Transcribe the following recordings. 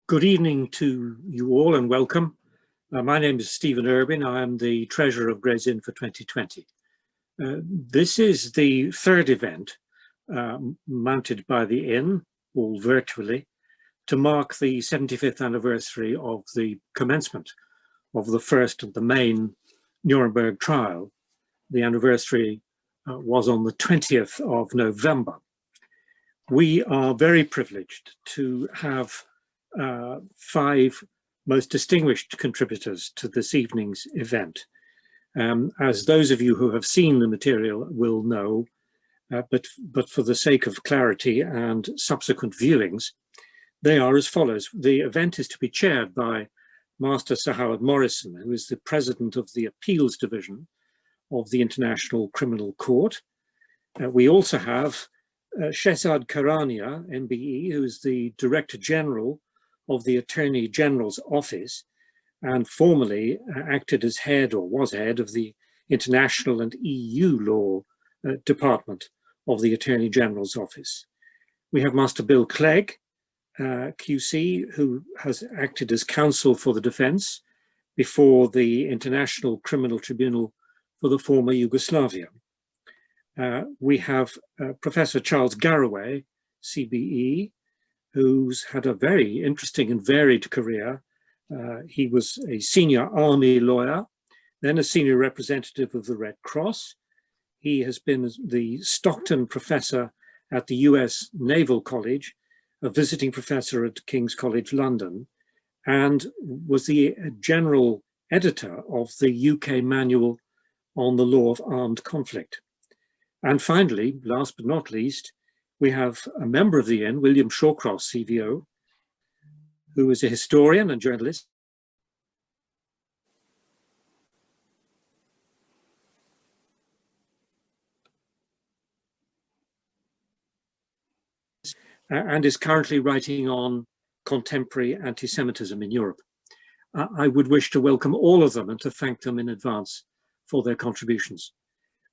Good evening to you all and welcome. My name is Stephen Irwin. I am the Treasurer of Gray's Inn for 2020. This is the third event mounted by the Inn, all virtually, to mark the 75th anniversary of the commencement of the first of the main Nuremberg trial. The anniversary was on the 20th of November. We are very privileged to have five most distinguished contributors to this evening's event. As those of you who have seen the material will know, but for the sake of clarity and subsequent viewings, they are as follows. The event is to be chaired by Master Howard Morrison, who is the President of the Appeals Division of the International Criminal Court. We also have Shehzad Charania, MBE, who is the Director General of the Attorney General's Office and formerly acted as head or was head of the International and EU Law Department of the Attorney General's Office. We have Master Bill Clegg QC, who has acted as counsel for the defense before the International Criminal Tribunal for the former Yugoslavia. We have Professor Charles Garraway, CBE, who's had a very interesting and varied career. He was a senior army lawyer, then a senior representative of the Red Cross. He has been the Stockton professor at the US Naval College, a visiting professor at King's College London, and was the general editor of the UK Manual on the Law of Armed Conflict. And finally, last but not least, we have a member of the Inn, William Shawcross CVO, who is a historian and journalist. And is currently writing on contemporary anti-Semitism in Europe. I would wish to welcome all of them and to thank them in advance for their contributions.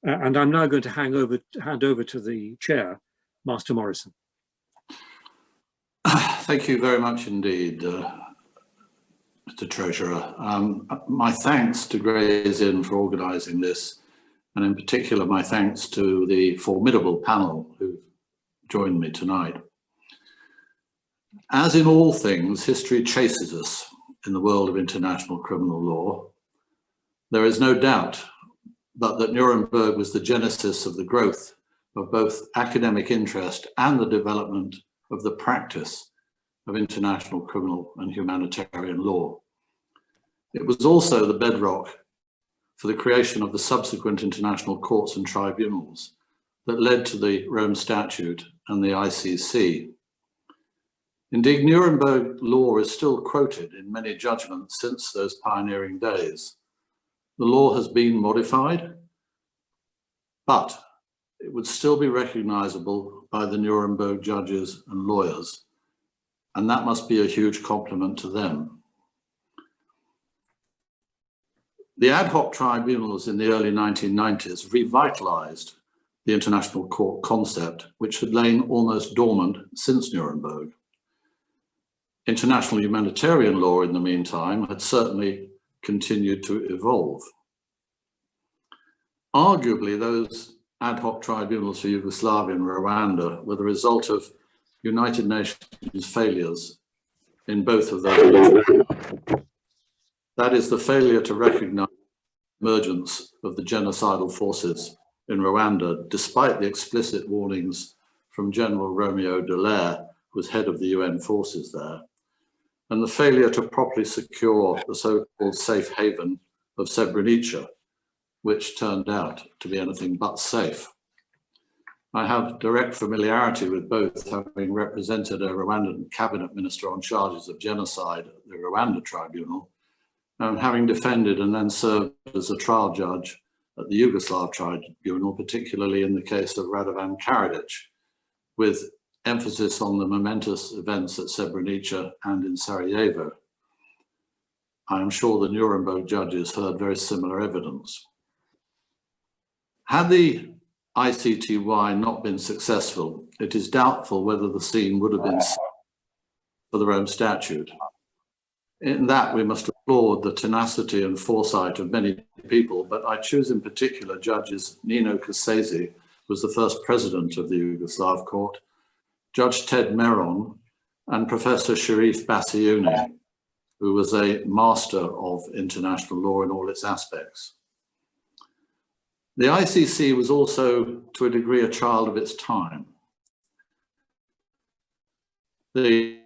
And I'm now going to hand over to the chair, Master Morrison. Thank you very much indeed, Mr. Treasurer. My thanks to Gray's Inn for organising this, and in particular my thanks to the formidable panel who joined me tonight. As in all things, history chases us in the world of international criminal law. There is no doubt but that Nuremberg was the genesis of the growth of both academic interest and the development of the practice of international criminal and humanitarian law. It was also the bedrock for the creation of the subsequent international courts and tribunals that led to the Rome Statute and the ICC. Indeed, Nuremberg law is still quoted in many judgments since those pioneering days. The law has been modified, but it would still be recognizable by the Nuremberg judges and lawyers, and that must be a huge compliment to them. The ad hoc tribunals in the early 1990s revitalized the international court concept, which had lain almost dormant since Nuremberg. International humanitarian law, in the meantime, had certainly continued to evolve. Arguably, those ad hoc tribunals for Yugoslavia and Rwanda were the result of United Nations failures in both of those regions. That is, the failure to recognize the emergence of the genocidal forces in Rwanda, despite the explicit warnings from General Romeo Dallaire, who was head of the UN forces there, and the failure to properly secure the so-called safe haven of Srebrenica, which turned out to be anything but safe. I have direct familiarity with both, having represented a Rwandan cabinet minister on charges of genocide at the Rwanda Tribunal, and having defended and then served as a trial judge at the Yugoslav Tribunal, particularly in the case of Radovan Karadzic, with emphasis on the momentous events at Srebrenica and in Sarajevo. I am sure the Nuremberg judges heard very similar evidence. Had the ICTY not been successful, it is doubtful whether the scene would have been set for the Rome Statute. In that, we must applaud the tenacity and foresight of many people, but I choose in particular Judges Nino Cassese, who was the first president of the Yugoslav court, Judge Ted Meron, and Professor Sharif Bassiuni, who was a master of international law in all its aspects. The ICC was also, to a degree, a child of its time. The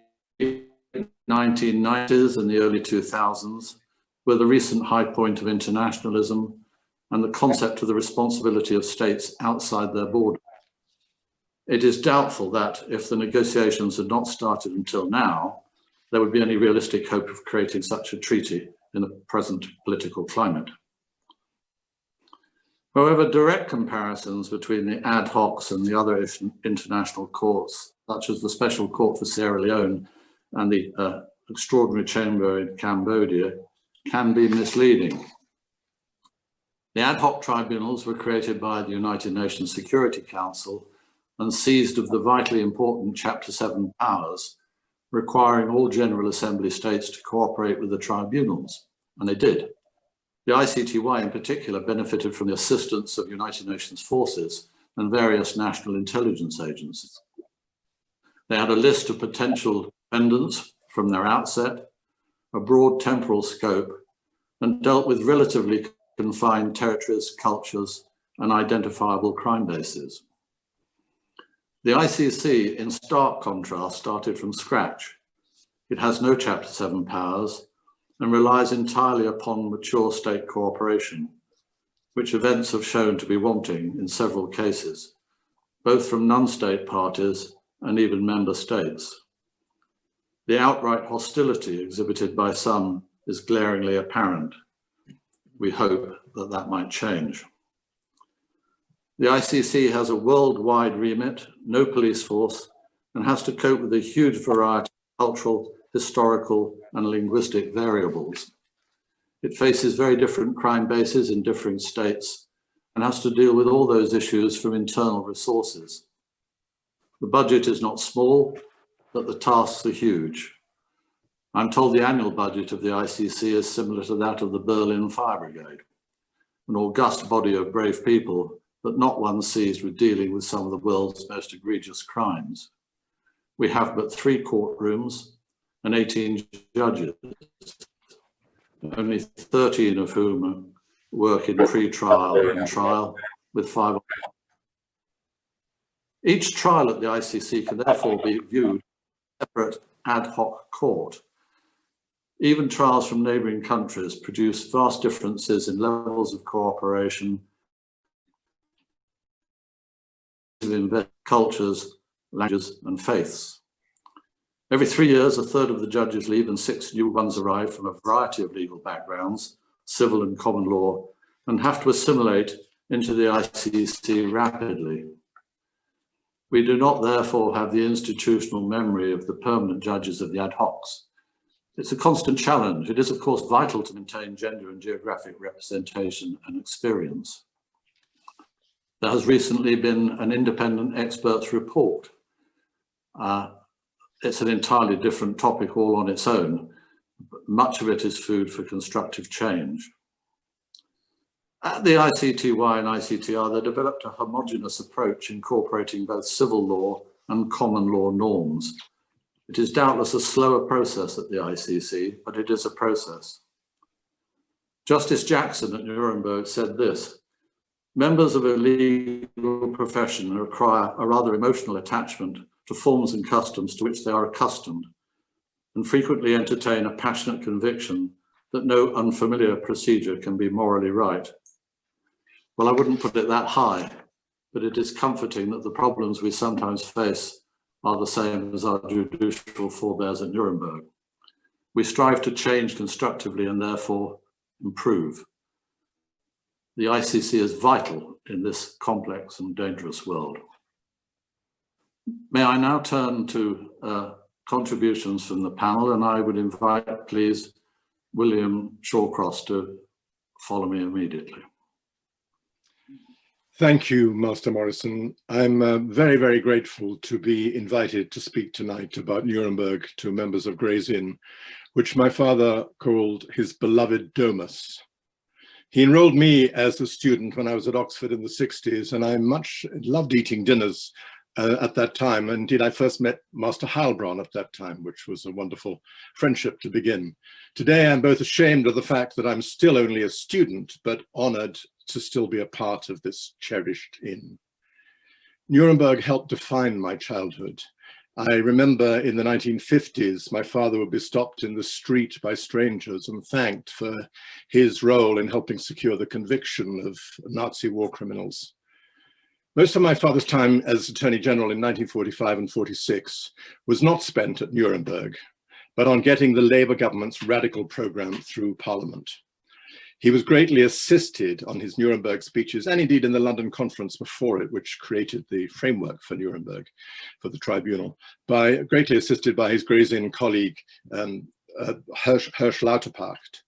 1990s and the early 2000s were the recent high point of internationalism and the concept of the responsibility of states outside their borders. It is doubtful that if the negotiations had not started until now, there would be any realistic hope of creating such a treaty in the present political climate. However, direct comparisons between the ad hocs and the other international courts, such as the Special Court for Sierra Leone and the Extraordinary Chamber in Cambodia, can be misleading. The ad hoc tribunals were created by the United Nations Security Council and seized of the vitally important Chapter 7 powers, requiring all General Assembly states to cooperate with the tribunals, and they did. The ICTY in particular benefited from the assistance of United Nations forces and various national intelligence agencies. They had a list of potential defendants from their outset, a broad temporal scope, and dealt with relatively confined territories, cultures, and identifiable crime bases. The ICC, in stark contrast, started from scratch. It has no Chapter 7 powers and relies entirely upon mature state cooperation, which events have shown to be wanting in several cases, both from non-state parties and even member states. The outright hostility exhibited by some is glaringly apparent. We hope that that might change. The ICC has a worldwide remit, no police force, and has to cope with a huge variety of cultural, historical, and linguistic variables. It faces very different crime bases in different states and has to deal with all those issues from internal resources. The budget is not small, but the tasks are huge. I'm told the annual budget of the ICC is similar to that of the Berlin Fire Brigade, an august body of brave people, but not one seized with dealing with some of the world's most egregious crimes. We have but 3 courtrooms and 18 judges, only 13 of whom work in pre-trial and trial, with 5. Each trial at the ICC can therefore be viewed as a separate ad hoc court. Even trials from neighbouring countries produce vast differences in levels of cooperation, in cultures, languages, and faiths. Every 3 years, a third of the judges leave and 6 new ones arrive from a variety of legal backgrounds, civil and common law, and have to assimilate into the ICC rapidly. We do not therefore have the institutional memory of the permanent judges of the ad hocs. It's a constant challenge. It is, of course, vital to maintain gender and geographic representation and experience. There has recently been an independent experts report. It's an entirely different topic all on its own. But much of it is food for constructive change. At the ICTY and ICTR, they developed a homogeneous approach incorporating both civil law and common law norms. It is doubtless a slower process at the ICC, but it is a process. Justice Jackson at Nuremberg said this: members of a legal profession require a rather emotional attachment to forms and customs to which they are accustomed, and frequently entertain a passionate conviction that no unfamiliar procedure can be morally right. Well, I wouldn't put it that high, but it is comforting that the problems we sometimes face are the same as our judicial forebears at Nuremberg. We strive to change constructively and therefore improve. The ICC is vital in this complex and dangerous world. May I now turn to contributions from the panel, and I would invite, please, William Shawcross to follow me immediately. Thank you, Master Morrison. I'm very, very grateful to be invited to speak tonight about Nuremberg to members of Gray's Inn, which my father called his beloved domus. He enrolled me as a student when I was at Oxford in the 60s, and I much loved eating dinners at that time. Indeed, I first met Master Howard at that time, which was a wonderful friendship to begin. Today, I'm both ashamed of the fact that I'm still only a student, but honored to still be a part of this cherished inn. Nuremberg helped define my childhood. I remember in the 1950s, my father would be stopped in the street by strangers and thanked for his role in helping secure the conviction of Nazi war criminals. Most of my father's time as Attorney General in 1945 and 46 was not spent at Nuremberg, but on getting the Labour government's radical program through Parliament. He was greatly assisted on his Nuremberg speeches, and indeed in the London conference before it, which created the framework for Nuremberg, for the tribunal, greatly assisted by his Gray's Inn colleague, Hirsch Lauterpacht,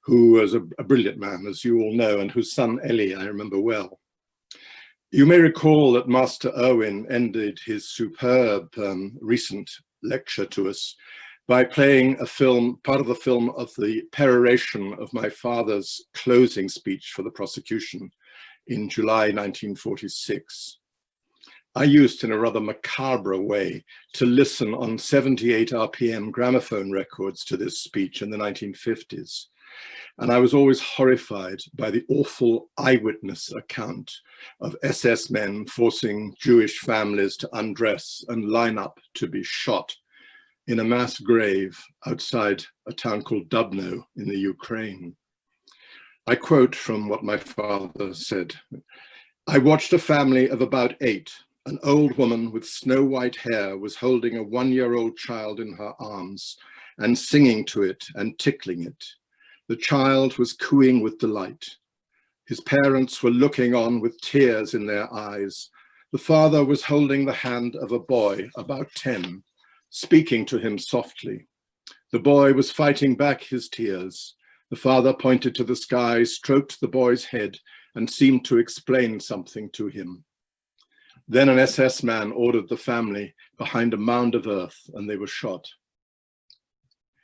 who was a brilliant man, as you all know, and whose son Ellie I remember well. You may recall that Master Irwin ended his superb recent lecture to us by playing a film, part of the film of the peroration of my father's closing speech for the prosecution in July 1946. I used, in a rather macabre way, to listen on 78 RPM gramophone records to this speech in the 1950s. And I was always horrified by the awful eyewitness account of SS men forcing Jewish families to undress and line up to be shot in a mass grave outside a town called Dubno in the Ukraine. I quote from what my father said. "I watched a family of about 8. An old woman with snow white hair was holding a 1-year-old child in her arms and singing to it and tickling it. The child was cooing with delight. His parents were looking on with tears in their eyes. The father was holding the hand of a boy about 10, speaking to him softly. The boy was fighting back his tears. The father pointed to the sky, stroked the boy's head, and seemed to explain something to him. Then an SS man ordered the family behind a mound of earth, and they were shot.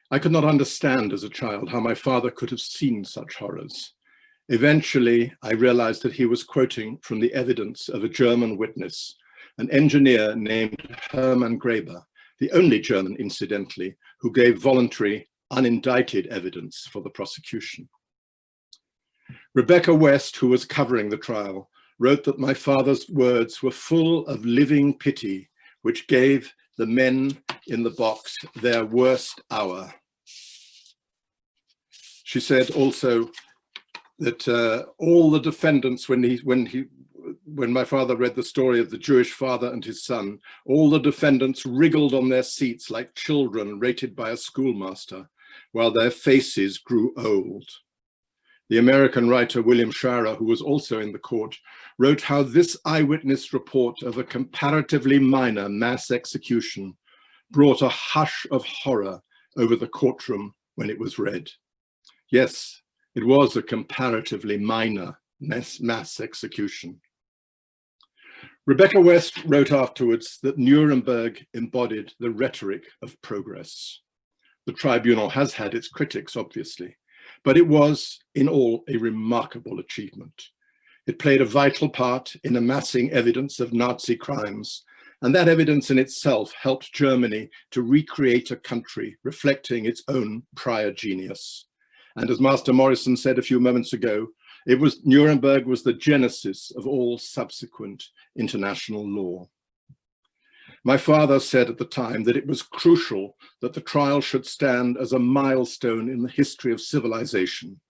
I could not understand as a child how my father could have seen such horrors. Eventually, I realized that he was quoting from the evidence of a German witness, an engineer named Hermann Graeber, the only German, incidentally, who gave voluntary, unindicted evidence for the prosecution. Rebecca West, who was covering the trial, wrote that my father's words were full of living pity, which gave the men in the box their worst hour. She said also that all the defendants, when my father read the story of the Jewish father and his son, all the defendants wriggled on their seats like children rated by a schoolmaster, while their faces grew old. The American writer William Shirer, who was also in the court, wrote how this eyewitness report of a comparatively minor mass execution brought a hush of horror over the courtroom when it was read. Yes, it was a comparatively minor mass execution. Rebecca West wrote afterwards that Nuremberg embodied the rhetoric of progress. The tribunal has had its critics, obviously, but it was, in all, a remarkable achievement. It played a vital part in amassing evidence of Nazi crimes, and that evidence in itself helped Germany to recreate a country reflecting its own prior genius. And as Master Morrison said a few moments ago, Nuremberg was the genesis of all subsequent international law. My father said at the time that it was crucial that the trial should stand as a milestone in the history of civilization,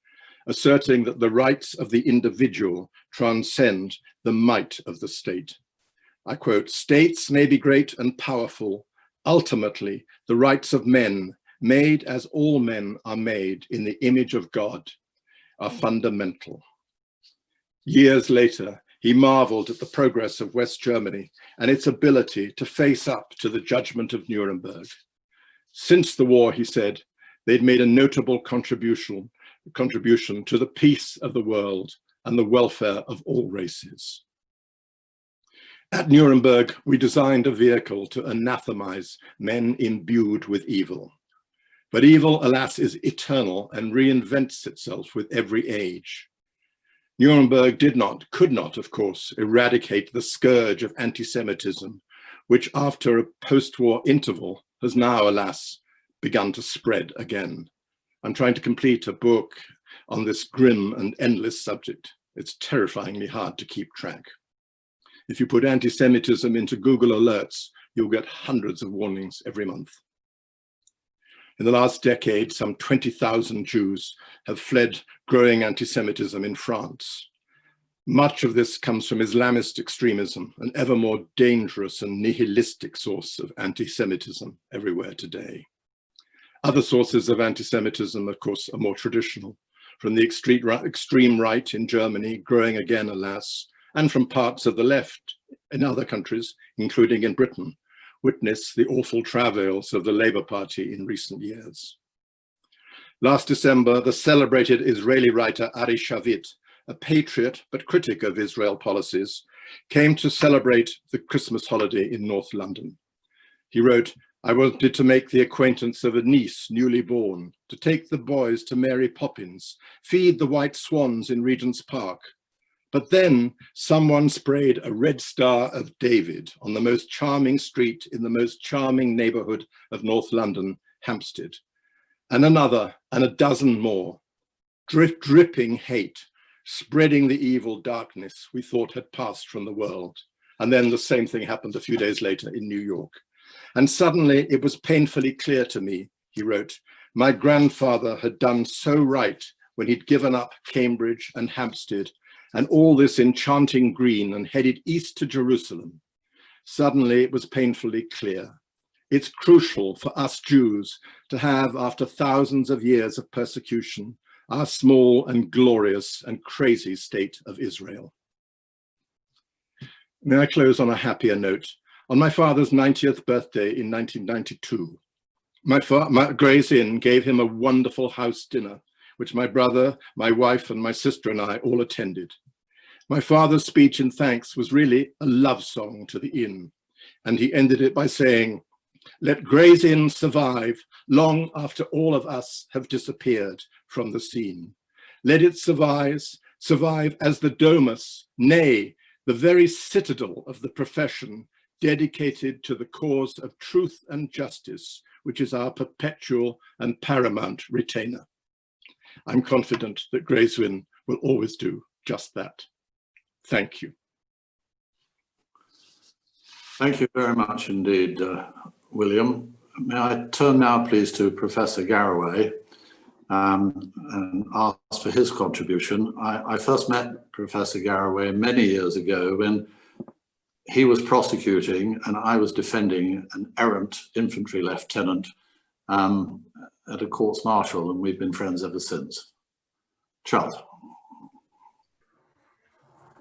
asserting that the rights of the individual transcend the might of the state. I quote, "States may be great and powerful. Ultimately, the rights of men, made as all men are made in the image of God, are fundamental." Years later, he marveled at the progress of West Germany and its ability to face up to the judgment of Nuremberg. Since the war, he said, they'd made a notable contribution to the peace of the world and the welfare of all races. At Nuremberg, we designed a vehicle to anathemize men imbued with evil. But evil, alas, is eternal and reinvents itself with every age. Nuremberg could not, of course, eradicate the scourge of anti-Semitism, which after a post-war interval has now, alas, begun to spread again. I'm trying to complete a book on this grim and endless subject. It's terrifyingly hard to keep track. If you put anti-Semitism into Google alerts, you'll get hundreds of warnings every month. In the last decade, some 20,000 Jews have fled growing anti-Semitism in France. Much of this comes from Islamist extremism, an ever more dangerous and nihilistic source of anti-Semitism everywhere today. Other sources of anti-Semitism, of course, are more traditional, from the extreme right in Germany, growing again, alas, and from parts of the left in other countries, including in Britain. Witness the awful travails of the Labour Party in recent years. Last December, the celebrated Israeli writer Ari Shavit, a patriot but critic of Israel policies, came to celebrate the Christmas holiday in North London. He wrote, "I wanted to make the acquaintance of a niece newly born, to take the boys to Mary Poppins, feed the white swans in Regent's Park. But then someone sprayed a red Star of David on the most charming street in the most charming neighborhood of North London, Hampstead, and another and a dozen more, dripping hate, spreading the evil darkness we thought had passed from the world." And then the same thing happened a few days later in New York. "And suddenly it was painfully clear to me," he wrote, "my grandfather had done so right when he'd given up Cambridge and Hampstead and all this enchanting green and headed east to Jerusalem. Suddenly it was painfully clear. It's crucial for us Jews to have, after thousands of years of persecution, our small and glorious and crazy state of Israel." May I close on a happier note? On my father's 90th birthday in 1992, my Gray's Inn gave him a wonderful house dinner, which my brother, my wife, and my sister and I all attended. My father's speech in thanks was really a love song to the inn, and he ended it by saying, "Let Gray's Inn survive long after all of us have disappeared from the scene. Let it survive as the domus, nay, the very citadel of the profession, dedicated to the cause of truth and justice, which is our perpetual and paramount retainer." I'm confident that Gray's Inn will always do just that. Thank you. Thank you very much indeed, William. May I turn now, please, to Professor Garraway and ask for his contribution. I first met Professor Garraway many years ago when he was prosecuting and I was defending an errant infantry lieutenant at a courts-martial, and we've been friends ever since. Charles.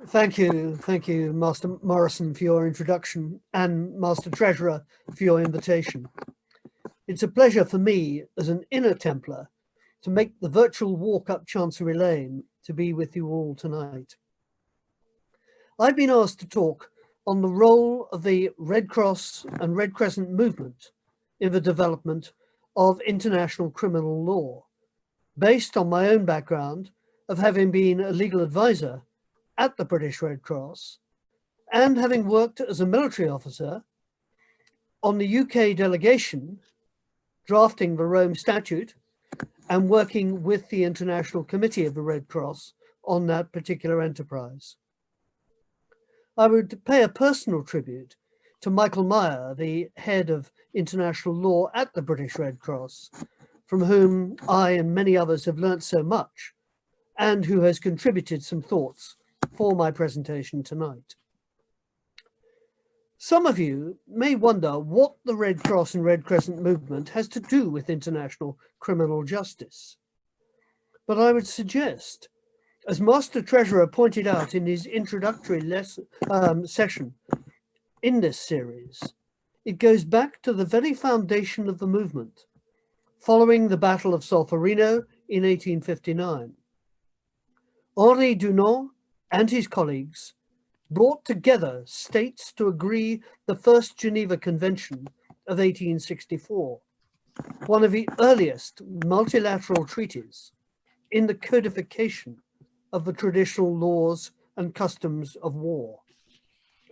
Thank you, Master Morrison, for your introduction, and Master Treasurer for your invitation. It's a pleasure for me as an inner Templar to make the virtual walk up Chancery Lane to be with you all tonight. I've been asked to talk on the role of the Red Cross and Red Crescent movement in the development of international criminal law, based on my own background of having been a legal advisor at the British Red Cross and having worked as a military officer on the UK delegation, drafting the Rome Statute and working with the International Committee of the Red Cross on that particular enterprise. I would pay a personal tribute to Michael Meyer, the head of international law at the British Red Cross, from whom I and many others have learnt so much, and who has contributed some thoughts for my presentation tonight. Some of you may wonder what the Red Cross and Red Crescent movement has to do with international criminal justice. But I would suggest, as Master Treasurer pointed out in his introductory session in this series, it goes back to the very foundation of the movement, following the Battle of Solferino in 1859. Henri Dunant and his colleagues brought together states to agree the First Geneva Convention of 1864. one of the earliest multilateral treaties in the codification of the traditional laws and customs of war,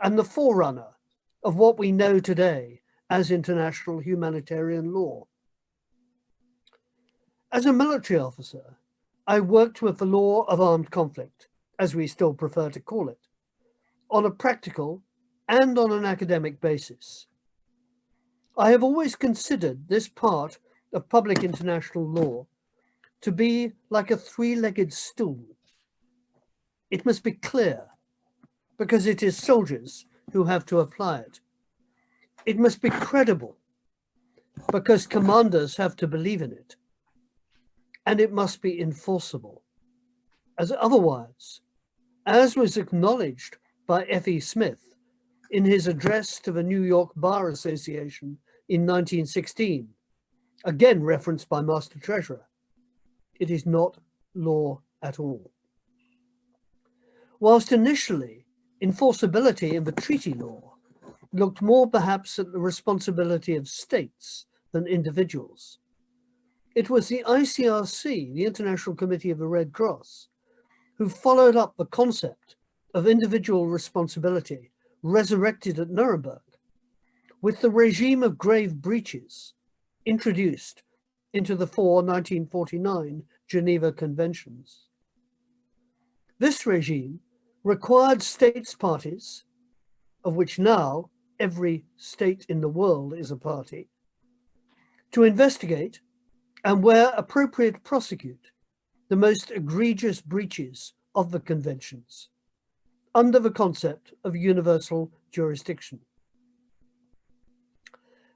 and the forerunner of what we know today as international humanitarian law. As a military officer, I worked with the law of armed conflict, as we still prefer to call it, on a practical and on an academic basis. I have always considered this part of public international law to be like a three-legged stool. It must be clear, because it is soldiers who have to apply it. It must be credible, because commanders have to believe in it. And it must be enforceable, as otherwise, as was acknowledged by F.E. Smith in his address to the New York Bar Association in 1916, again referenced by Master Treasurer, it is not law at all. Whilst initially enforceability in the treaty law looked more perhaps at the responsibility of states than individuals, it was the ICRC, the International Committee of the Red Cross, who followed up the concept of individual responsibility resurrected at Nuremberg with the regime of grave breaches introduced into the four 1949 Geneva Conventions. This regime required states parties, of which now every state in the world is a party, to investigate and where appropriate prosecute the most egregious breaches of the conventions under the concept of universal jurisdiction.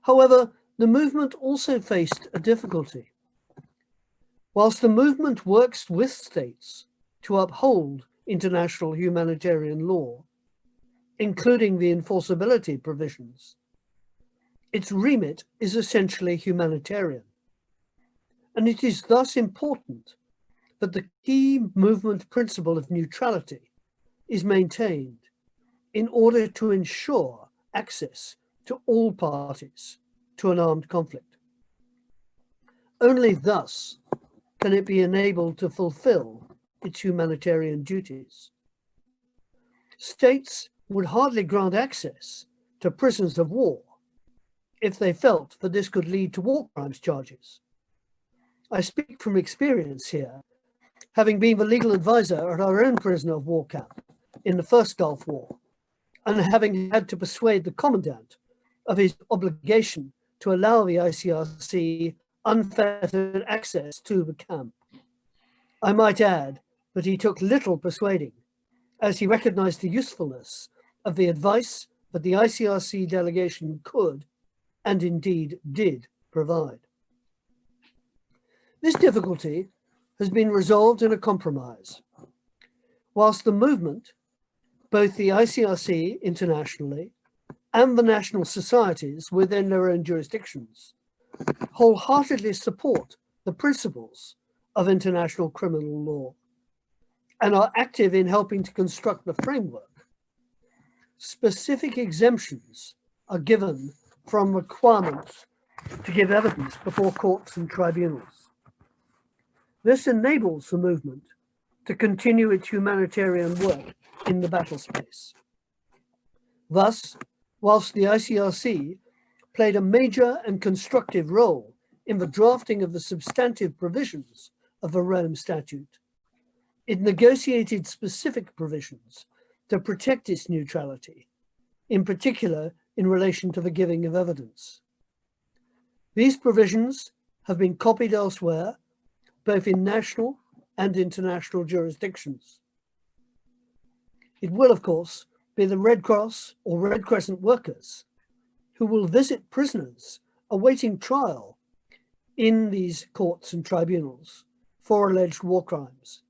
However, the movement also faced a difficulty. Whilst the movement works with states to uphold international humanitarian law, including the enforceability provisions, its remit is essentially humanitarian. And it is thus important that the key movement principle of neutrality is maintained in order to ensure access to all parties to an armed conflict. Only thus can it be enabled to fulfill its humanitarian duties. States would hardly grant access to prisoners of war if they felt that this could lead to war crimes charges. I speak from experience here, having been the legal advisor at our own prisoner of war camp in the first Gulf War, and having had to persuade the commandant of his obligation to allow the ICRC unfettered access to the camp. I might add that he took little persuading, as he recognized the usefulness of the advice that the ICRC delegation could, and indeed did, provide. This difficulty has been resolved in a compromise. Whilst the movement, both the ICRC internationally and the national societies within their own jurisdictions, wholeheartedly support the principles of international criminal law and are active in helping to construct the framework, specific exemptions are given from requirements to give evidence before courts and tribunals. This enables the movement to continue its humanitarian work in the battle space. Thus, whilst the ICRC played a major and constructive role in the drafting of the substantive provisions of the Rome Statute, it negotiated specific provisions to protect its neutrality, in particular in relation to the giving of evidence. These provisions have been copied elsewhere, both in national and international jurisdictions. It will, of course, be the Red Cross or Red Crescent workers who will visit prisoners awaiting trial in these courts and tribunals for alleged war crimes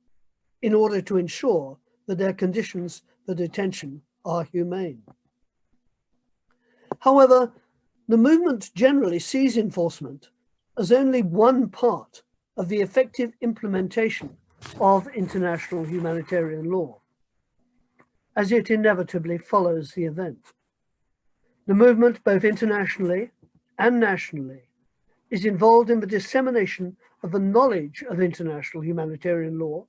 in order to ensure that their conditions for detention are humane. However, the movement generally sees enforcement as only one part of the effective implementation of international humanitarian law, as it inevitably follows the event. The movement, both internationally and nationally, is involved in the dissemination of the knowledge of international humanitarian law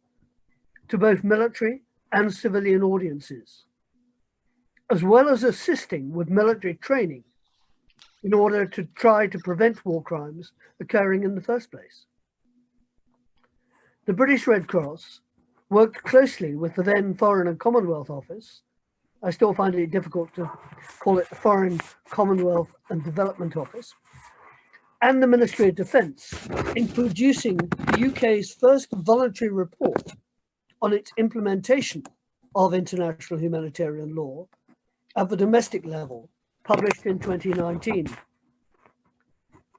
to both military and civilian audiences, as well as assisting with military training in order to try to prevent war crimes occurring in the first place. The British Red Cross worked closely with the then Foreign and Commonwealth Office. I still find it difficult to call it the Foreign, Commonwealth and Development Office, and the Ministry of Defence in producing the UK's first voluntary report on its implementation of international humanitarian law at the domestic level, published in 2019.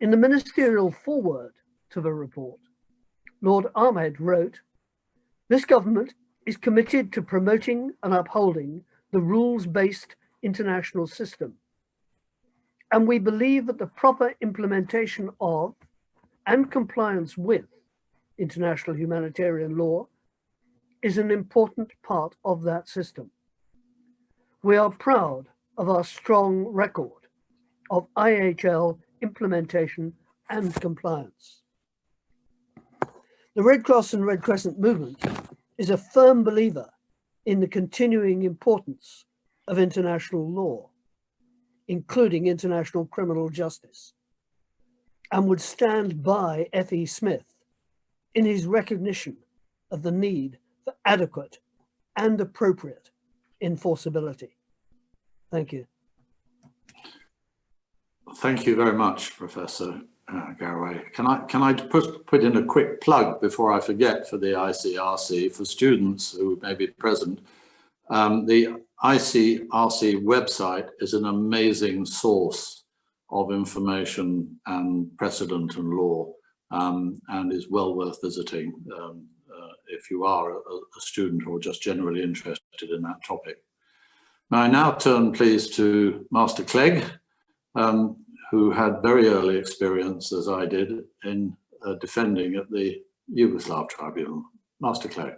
In the ministerial foreword to the report, Lord Ahmed wrote, "This government is committed to promoting and upholding the rules-based international system, and we believe that the proper implementation of and compliance with international humanitarian law is an important part of that system. We are proud of our strong record of IHL implementation and compliance." The Red Cross and Red Crescent movement is a firm believer in the continuing importance of international law, including international criminal justice, and would stand by F.E. Smith in his recognition of the need for adequate and appropriate enforceability. Thank you. Thank you very much, Professor Garraway. Can I put in a quick plug before I forget for the ICRC, for students who may be present? The ICRC website is an amazing source of information and precedent and law, and is well worth visiting if you are a student or just generally interested in that topic. Now, I now turn, please, to Master Clegg, who had very early experience, as I did, in defending at the Yugoslav Tribunal. Master Clegg.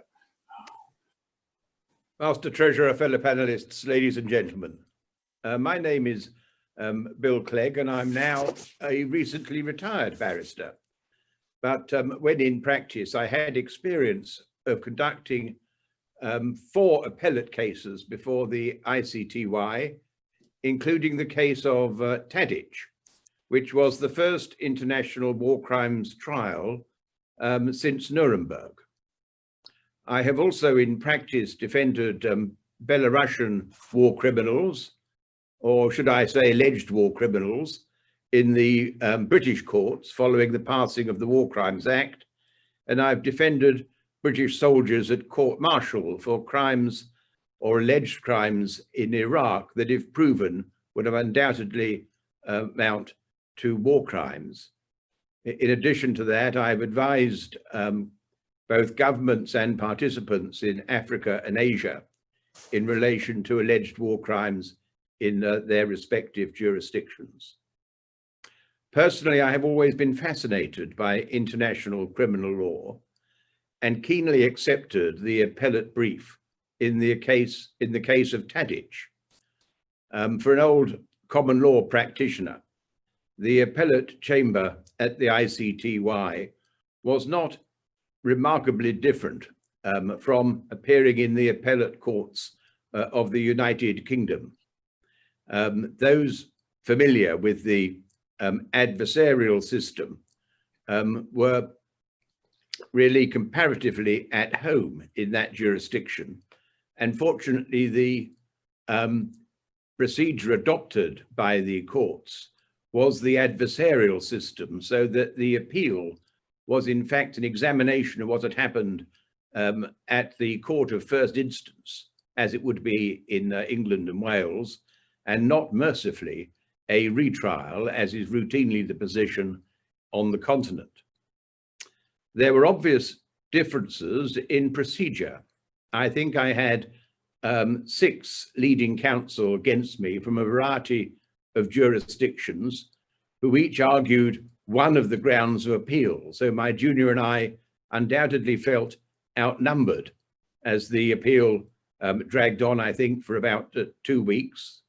Master Treasurer, fellow panelists, ladies and gentlemen. My name is Bill Clegg, and I'm now a recently retired barrister. But when in practice, I had experience of conducting 4 appellate cases before the ICTY, including the case of Tadic, which was the first international war crimes trial since Nuremberg. I have also in practice defended Belarusian war criminals, or should I say alleged war criminals, in the British courts following the passing of the War Crimes Act, and I've defended British soldiers at court-martial for crimes or alleged crimes in Iraq that, if proven, would have undoubtedly amount to war crimes. In addition to that, I've advised both governments and participants in Africa and Asia in relation to alleged war crimes in their respective jurisdictions. Personally, I have always been fascinated by international criminal law and keenly accepted the appellate brief in the case of Tadic. For an old common law practitioner, the appellate chamber at the ICTY was not remarkably different from appearing in the appellate courts of the United Kingdom. Those familiar with the adversarial system were really comparatively at home in that jurisdiction. And fortunately, the procedure adopted by the courts was the adversarial system, so that the appeal was in fact an examination of what had happened at the court of first instance, as it would be in England and Wales, and not mercifully a retrial, as is routinely the position on the continent. There were obvious differences in procedure. I think I had 6 leading counsel against me from a variety of jurisdictions who each argued one of the grounds of appeal. So my junior and I undoubtedly felt outnumbered as the appeal dragged on, I think, for about 2 weeks.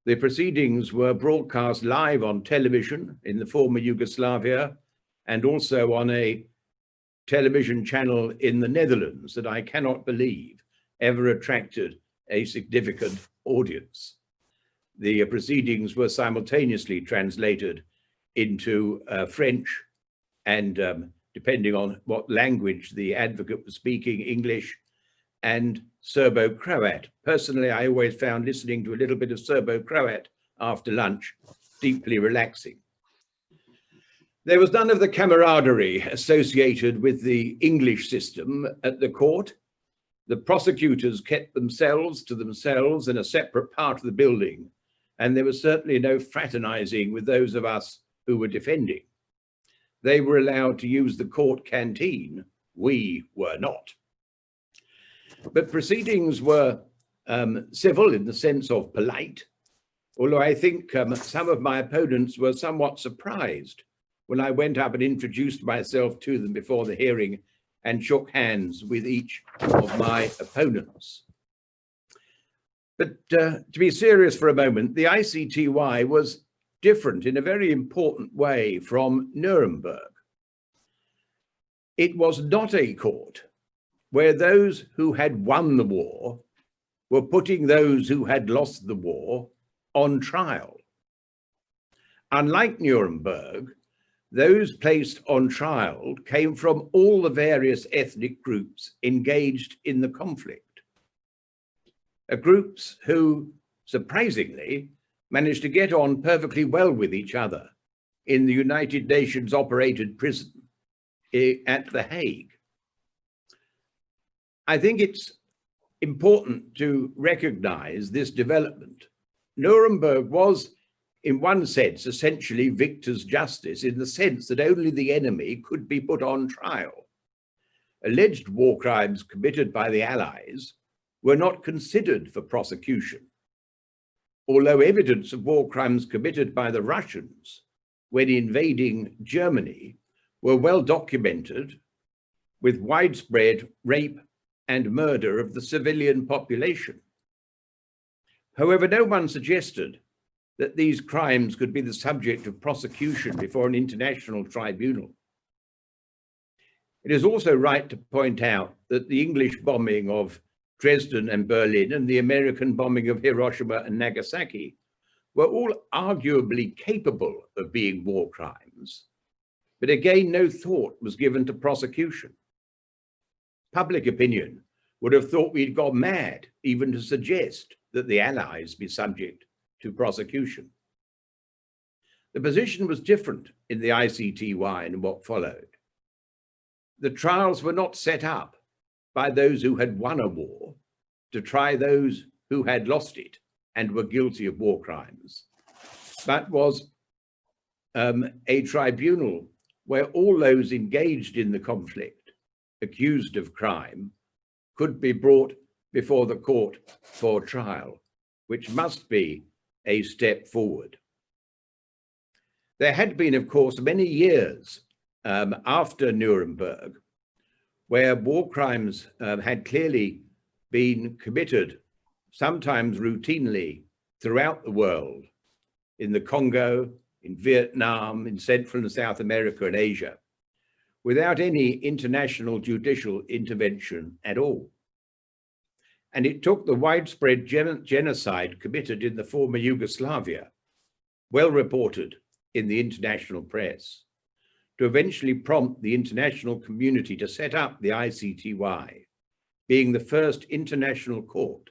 The proceedings were broadcast live on television in the former Yugoslavia and also on a television channel in the Netherlands that I cannot believe ever attracted a significant audience. The proceedings were simultaneously translated into French and, depending on what language the advocate was speaking, English and Serbo-Croat. Personally, I always found listening to a little bit of Serbo-Croat after lunch deeply relaxing. There was none of the camaraderie associated with the English system at the court. The prosecutors kept themselves to themselves in a separate part of the building, and there was certainly no fraternizing with those of us who were defending. They were allowed to use the court canteen. We were not. But proceedings were civil in the sense of polite, although I think some of my opponents were somewhat surprised when I went up and introduced myself to them before the hearing and shook hands with each of my opponents. But to be serious for a moment, the ICTY was different in a very important way from Nuremberg. It was not a court where those who had won the war were putting those who had lost the war on trial. Unlike Nuremberg, those placed on trial came from all the various ethnic groups engaged in the conflict. Groups who, surprisingly, managed to get on perfectly well with each other in the United Nations operated prison at The Hague. I think it's important to recognize this development. Nuremberg was, in one sense, essentially victor's justice, in the sense that only the enemy could be put on trial. Alleged war crimes committed by the Allies were not considered for prosecution, although evidence of war crimes committed by the Russians when invading Germany were well documented, with widespread rape and murder of the civilian population. However, no one suggested that these crimes could be the subject of prosecution before an international tribunal. It is also right to point out that the English bombing of Dresden and Berlin and the American bombing of Hiroshima and Nagasaki were all arguably capable of being war crimes, but again, no thought was given to prosecution. Public opinion would have thought we'd gone mad even to suggest that the Allies be subject to prosecution. The position was different in the ICTY and what followed. The trials were not set up by those who had won a war to try those who had lost it and were guilty of war crimes, but was a tribunal where all those engaged in the conflict, accused of crime, could be brought before the court for trial, which must be a step forward. There had been, of course, many years after Nuremberg where war crimes had clearly been committed, sometimes routinely, throughout the world, in the Congo, in Vietnam, in Central and South America and Asia, without any international judicial intervention at all. And it took the widespread genocide committed in the former Yugoslavia, well reported in the international press, to eventually prompt the international community to set up the ICTY, being the first international court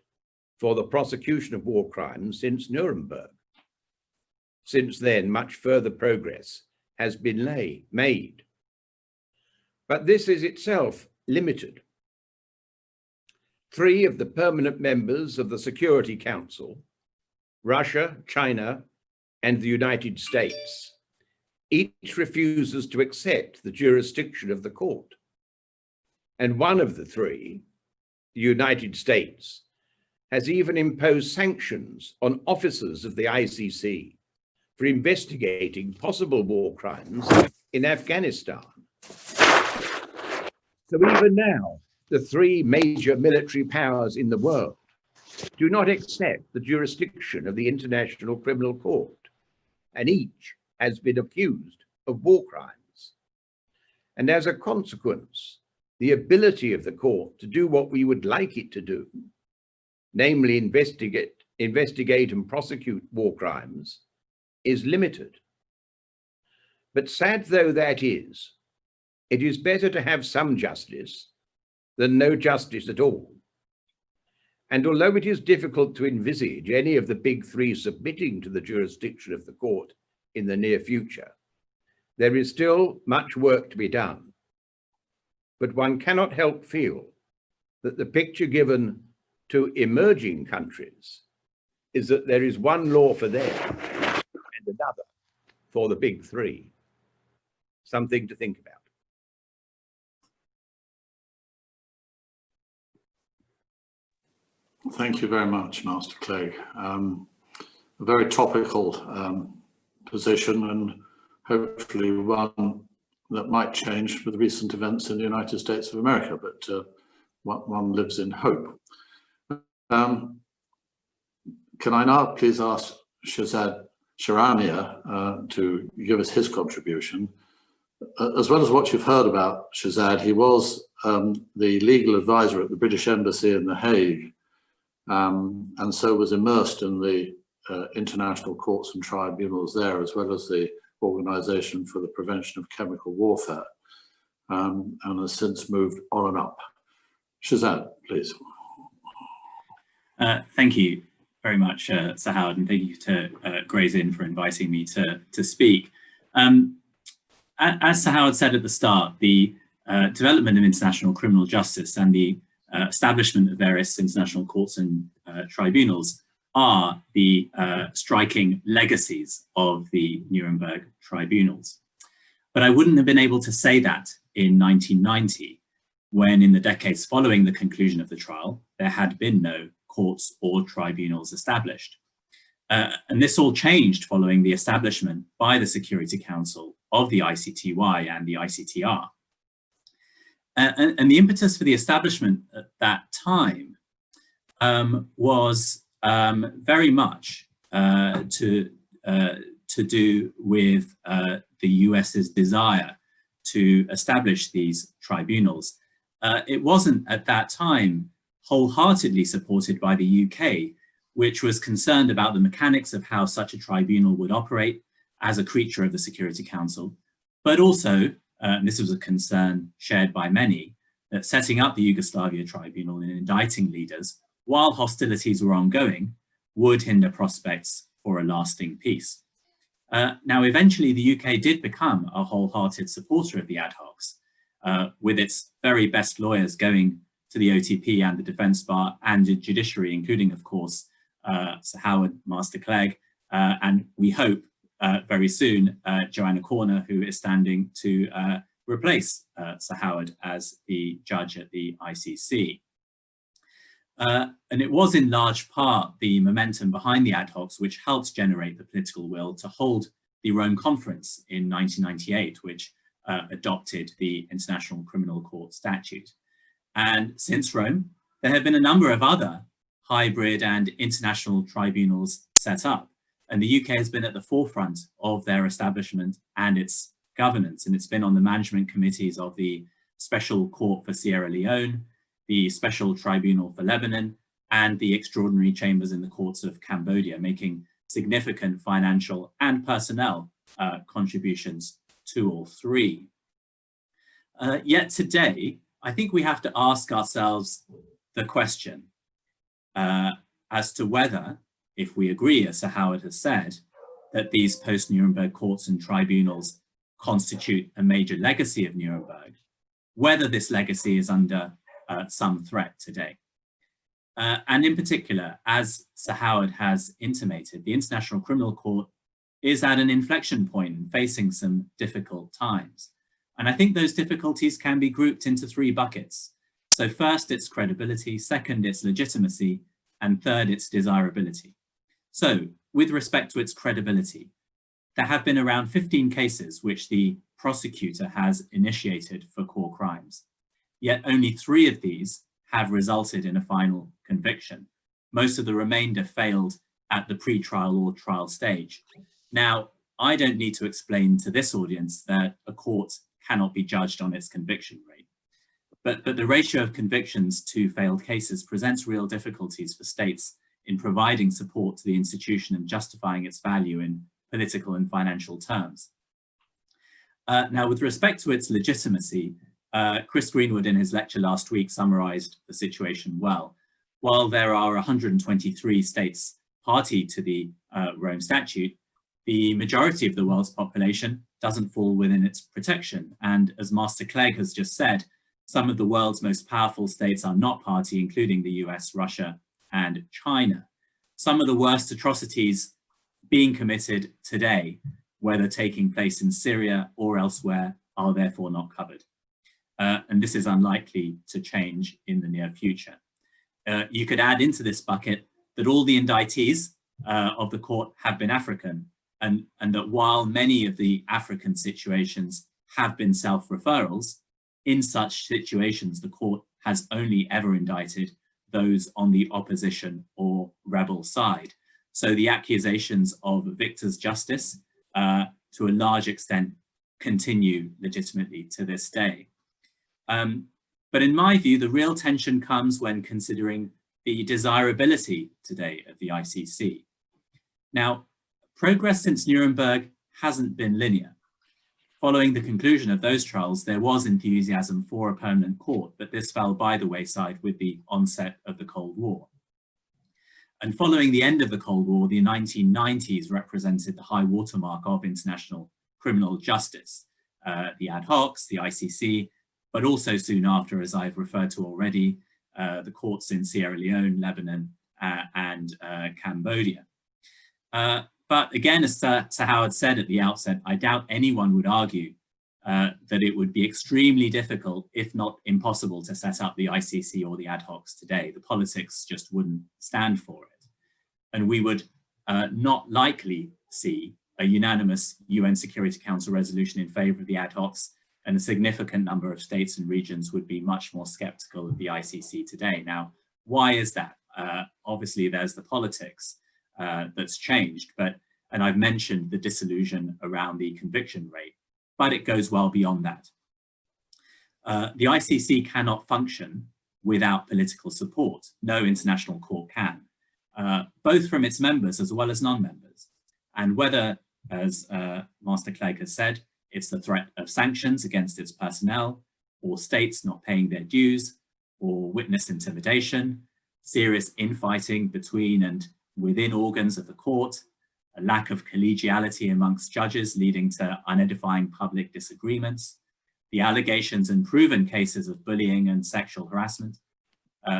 for the prosecution of war crimes since Nuremberg. Since then, much further progress has been made. But this is itself limited. 3 of the permanent members of the Security Council, Russia, China, and the United States, each refuses to accept the jurisdiction of the court. And one of the 3, the United States, has even imposed sanctions on officers of the ICC for investigating possible war crimes in Afghanistan. So even now, the 3 major military powers in the world do not accept the jurisdiction of the International Criminal Court, and each has been accused of war crimes. And as a consequence, the ability of the court to do what we would like it to do, namely investigate and prosecute war crimes, is limited. But sad though that is, it is better to have some justice than no justice at all. And although it is difficult to envisage any of the big three submitting to the jurisdiction of the court in the near future, there is still much work to be done. But one cannot help feel that the picture given to emerging countries is that there is one law for them and another for the big three. Something to think about. Thank you very much, Master Clegg. A very topical position, and hopefully one that might change with recent events in the United States of America, but one lives in hope. Can I now please ask Shehzad Charania to give us his contribution? As well as what you've heard about Shehzad, he was the legal advisor at the British Embassy in The Hague, and so was immersed in the international courts and tribunals there, as well as the Organization for the Prevention of Chemical Warfare, and has since moved on and up. Shehzad, please. Thank you very much, Sir Howard, and thank you to Gray's Inn for inviting me to speak. As Sir Howard said at the start, the development of international criminal justice and the establishment of various international courts and tribunals are the striking legacies of the Nuremberg tribunals. But I wouldn't have been able to say that in 1990, when in the decades following the conclusion of the trial, there had been no courts or tribunals established. And this all changed following the establishment by the Security Council of the ICTY and the ICTR. And the impetus for the establishment at that time was very much to do with the US's desire to establish these tribunals. It wasn't at that time wholeheartedly supported by the UK, which was concerned about the mechanics of how such a tribunal would operate as a creature of the Security Council, but also, and this was a concern shared by many, that setting up the Yugoslavia tribunal and indicting leaders while hostilities were ongoing would hinder prospects for a lasting peace. Now, eventually the UK did become a wholehearted supporter of the ad hocs, with its very best lawyers going to the OTP and the defence bar and the judiciary, including, of course, Sir Howard, Master Clegg, and we hope very soon, Joanna Corner, who is standing to replace Sir Howard as the judge at the ICC. And it was in large part the momentum behind the ad hocs which helped generate the political will to hold the Rome Conference in 1998, which adopted the International Criminal Court Statute. And since Rome, there have been a number of other hybrid and international tribunals set up. And the UK has been at the forefront of their establishment and its governance. And it's been on the management committees of the Special Court for Sierra Leone, the Special Tribunal for Lebanon, and the Extraordinary Chambers in the Courts of Cambodia, making significant financial and personnel contributions to all three. Yet today, I think we have to ask ourselves the question as to whether, if we agree, as Sir Howard has said, that these post-Nuremberg courts and tribunals constitute a major legacy of Nuremberg, whether this legacy is under some threat today. And in particular, as Sir Howard has intimated, the International Criminal Court is at an inflection point and facing some difficult times. And I think those difficulties can be grouped into three buckets. So first, its credibility, second, its legitimacy, and third, its desirability. So with respect to its credibility, there have been around 15 cases which the prosecutor has initiated for core crimes. Yet only 3 of these have resulted in a final conviction. Most of the remainder failed at the pre-trial or trial stage. Now, I don't need to explain to this audience that a court cannot be judged on its conviction rate. But the ratio of convictions to failed cases presents real difficulties for states in providing support to the institution and justifying its value in political and financial terms. Now, with respect to its legitimacy, Chris Greenwood in his lecture last week summarized the situation well. While there are 123 states party to the Rome Statute, the majority of the world's population doesn't fall within its protection. And as Master Clegge has just said, some of the world's most powerful states are not party, including the US, Russia, and China. Some of the worst atrocities being committed today, whether taking place in Syria or elsewhere, are therefore not covered. And this is unlikely to change in the near future. You could add into this bucket that all the indictees of the court have been African, and that while many of the African situations have been self-referrals, in such situations, the court has only ever indicted those on the opposition or rebel side. So the accusations of victor's justice, to a large extent, continue legitimately to this day. But in my view, the real tension comes when considering the desirability today of the ICC. Now, progress since Nuremberg hasn't been linear. Following the conclusion of those trials, there was enthusiasm for a permanent court, but this fell by the wayside with the onset of the Cold War. And following the end of the Cold War, the 1990s represented the high watermark of international criminal justice, the ad hocs, the ICC, but also soon after, as I've referred to already, the courts in Sierra Leone, Lebanon, and Cambodia. But again, as Sir Howard said at the outset, I doubt anyone would argue that it would be extremely difficult, if not impossible, to set up the ICC or the ad hocs today. The politics just wouldn't stand for it. And we would not likely see a unanimous UN Security Council resolution in favor of the ad hocs, and a significant number of states and regions would be much more skeptical of the ICC today. Now, why is that? Obviously, there's the politics that's changed, and I've mentioned the disillusion around the conviction rate, but it goes well beyond that. The ICC cannot function without political support. No international court can, both from its members as well as non-members. And whether, as Master Clegge has said, it's the threat of sanctions against its personnel, or states not paying their dues, or witness intimidation, serious infighting between and within organs of the court, a lack of collegiality amongst judges leading to unedifying public disagreements, the allegations and proven cases of bullying and sexual harassment,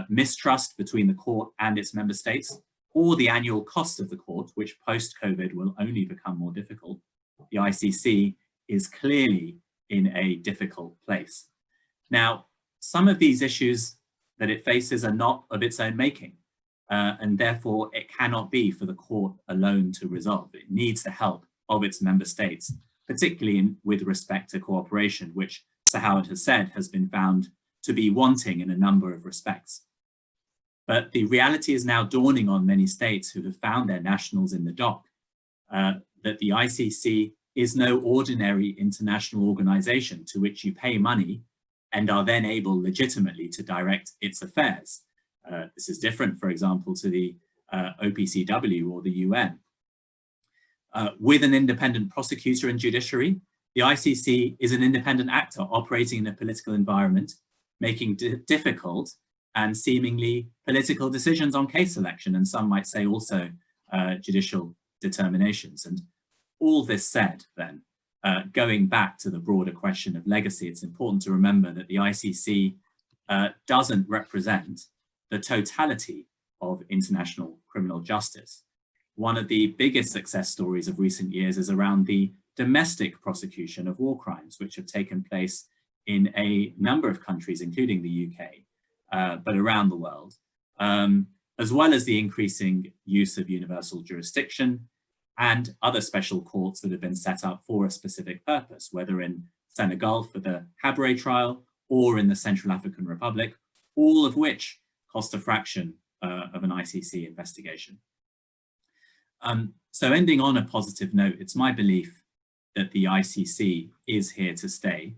mistrust between the court and its member states, or the annual cost of the court, which post-COVID will only become more difficult, the ICC is clearly in a difficult place. Now, some of these issues that it faces are not of its own making, and therefore it cannot be for the court alone to resolve. It needs the help of its member states, particularly with respect to cooperation, which Sir Howard has said has been found to be wanting in a number of respects. But the reality is now dawning on many states who have found their nationals in the dock, that the ICC is no ordinary international organization to which you pay money and are then able legitimately to direct its affairs. This is different, for example, to the OPCW or the UN. With an independent prosecutor and judiciary, the ICC is an independent actor operating in a political environment, making difficult and seemingly political decisions on case selection, and some might say also judicial determinations. And all this said, then, going back to the broader question of legacy, it's important to remember that the ICC doesn't represent the totality of international criminal justice. One of the biggest success stories of recent years is around the domestic prosecution of war crimes, which have taken place in a number of countries, including the UK, but around the world, as well as the increasing use of universal jurisdiction and other special courts that have been set up for a specific purpose, whether in Senegal for the Habre trial or in the Central African Republic, all of which cost a fraction of an ICC investigation. So ending on a positive note, it's my belief that the ICC is here to stay.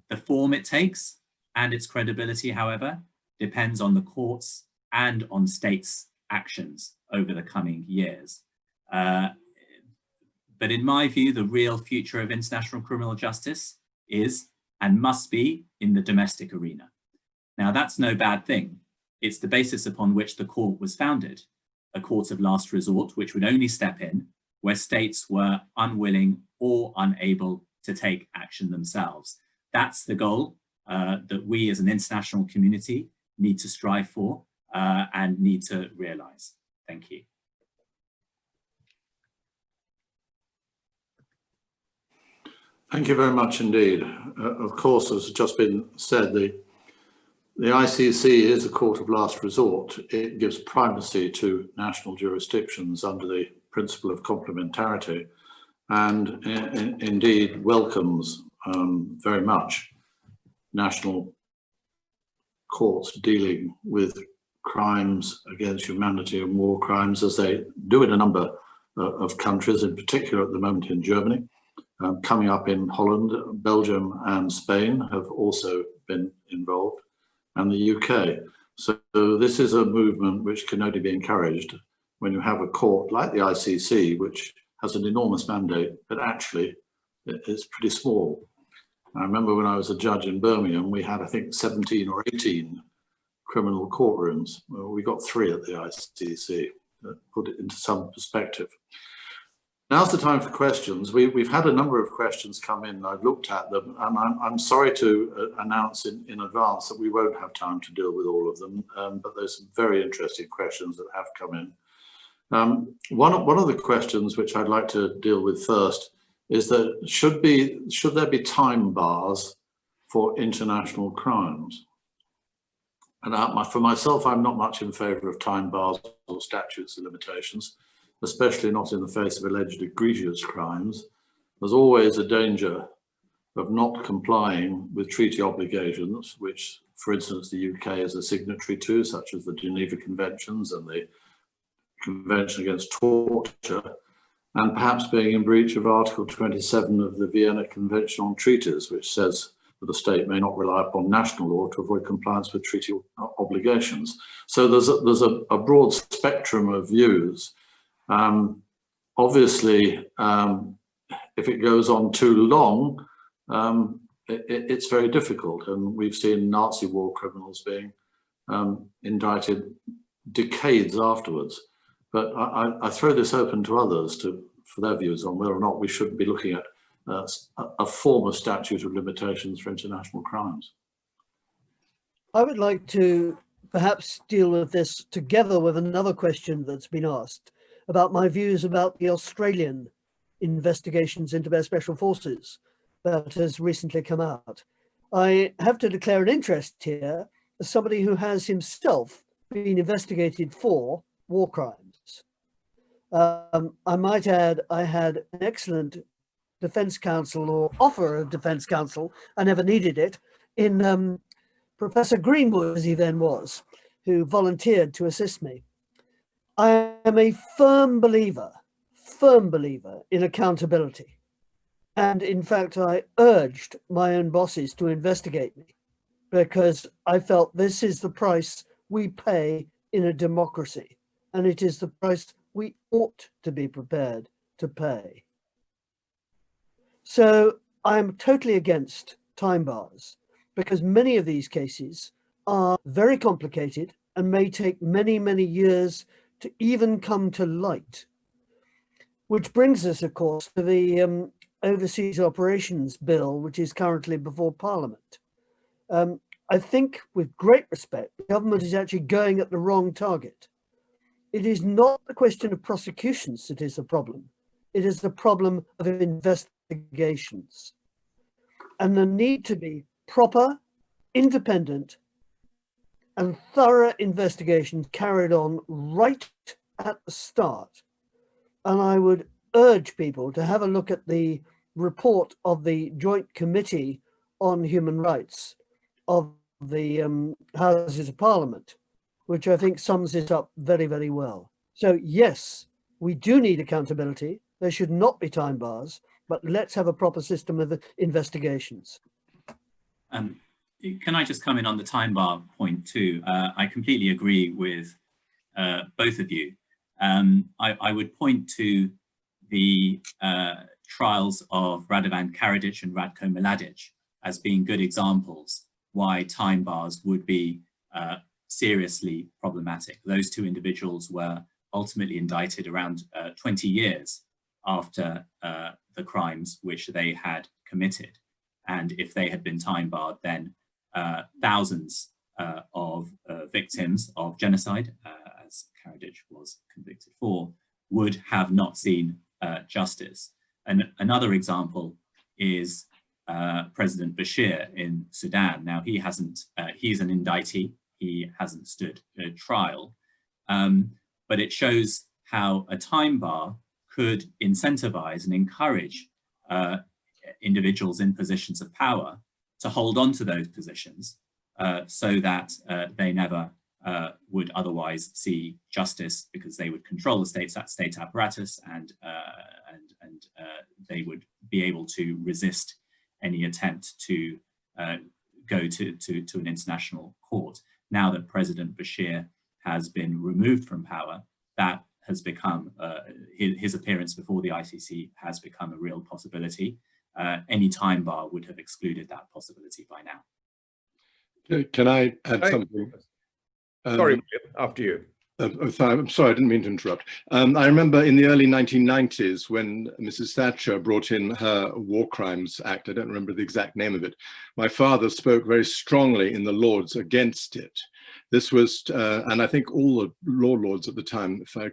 The form it takes and its credibility, however, depends on the courts and on states' actions over the coming years. But in my view, the real future of international criminal justice is and must be in the domestic arena. Now, that's no bad thing. It's the basis upon which the court was founded, a court of last resort, which would only step in where states were unwilling or unable to take action themselves. That's the goal that we as an international community need to strive for and need to realize. Thank you. Thank you very much indeed. Of course, as has just been said, the ICC is a court of last resort. It gives primacy to national jurisdictions under the principle of complementarity, and indeed welcomes very much national courts dealing with crimes against humanity and war crimes, as they do in a number of countries, in particular at the moment in Germany. Coming up in Holland, Belgium and Spain have also been involved, and the UK. So this is a movement which can only be encouraged when you have a court like the ICC, which has an enormous mandate, but actually it's pretty small. I remember when I was a judge in Birmingham, we had, I think, 17 or 18 criminal courtrooms. Well, we got 3 at the ICC. Put it into some perspective. Now's the time for questions. We've had a number of questions come in. I've looked at them, and I'm sorry to announce in advance that we won't have time to deal with all of them, but there's some very interesting questions that have come in. One of the questions which I'd like to deal with first is that should there be time bars for international crimes? And for myself, I'm not much in favour of time bars or statutes of limitations, especially not in the face of alleged egregious crimes. There's always a danger of not complying with treaty obligations, which, for instance, the UK is a signatory to, such as the Geneva Conventions and the Convention Against Torture, and perhaps being in breach of Article 27 of the Vienna Convention on Treaties, which says that a state may not rely upon national law to avoid compliance with treaty obligations. So there's a broad spectrum of views. Obviously, if it goes on too long, it's very difficult, and we've seen Nazi war criminals being indicted decades afterwards. But I throw this open to others for their views on whether or not we should be looking at a form of statute of limitations for international crimes. I would like to perhaps deal with this together with another question that's been asked about my views about the Australian investigations into their special forces that has recently come out. I have to declare an interest here as somebody who has himself been investigated for war crimes. I might add, I had an excellent defense counsel, or offer of defense counsel, I never needed it, in Professor Greenwood, as he then was, who volunteered to assist me. I am a firm believer in accountability. And in fact, I urged my own bosses to investigate me because I felt this is the price we pay in a democracy, and it is the price we ought to be prepared to pay. So I'm totally against time bars because many of these cases are very complicated and may take many, many years to even come to light. Which brings us, of course, to the Overseas Operations Bill, which is currently before Parliament. I think, with great respect, the government is actually going at the wrong target. It is not the question of prosecutions that is the problem. It is the problem of investigations. And there need to be proper, independent, and thorough investigations carried on right at the start. And I would urge people to have a look at the report of the Joint Committee on Human Rights of the Houses of Parliament, which I think sums it up very, very well. So yes, we do need accountability. There should not be time bars, but let's have a proper system of investigations. Can I just come in on the time bar point too? I completely agree with both of you. I would point to the trials of Radovan Karadzic and Ratko Mladic as being good examples why time bars would be seriously problematic. Those two individuals were ultimately indicted around 20 years after the crimes which they had committed. And if they had been time barred, then thousands of victims of genocide, as Karadzic was convicted for, would have not seen justice. And another example is President Bashir in Sudan. Now, he hasn't, he's an indictee, he hasn't stood trial, but it shows how a time bar could incentivize and encourage individuals in positions of power to hold on to those positions so that they never would otherwise see justice, because they would control the state apparatus, and they would be able to resist any attempt to go to an international court. Now that President Bashir has been removed from power, that has become, his appearance before the ICC has become a real possibility. Any time bar would have excluded that possibility by now. Can I add something? Sorry, after you. I'm sorry, I didn't mean to interrupt. I remember in the early 1990s when Mrs. Thatcher brought in her War Crimes Act. I don't remember the exact name of it. My father spoke very strongly in the Lords against it. This was, and I think all the law lords at the time, if I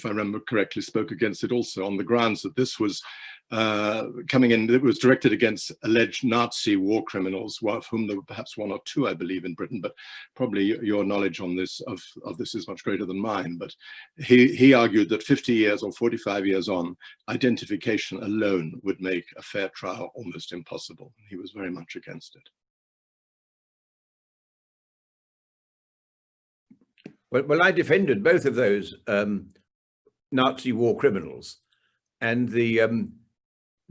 remember correctly, spoke against it also on the grounds that this was coming in, it was directed against alleged Nazi war criminals, of whom there were perhaps one or two, I believe, in Britain, but probably your knowledge on this of this is much greater than mine. But he argued that 50 years or 45 years on, identification alone would make a fair trial almost impossible. He was very much against it. Well, I defended both of those Nazi war criminals, and the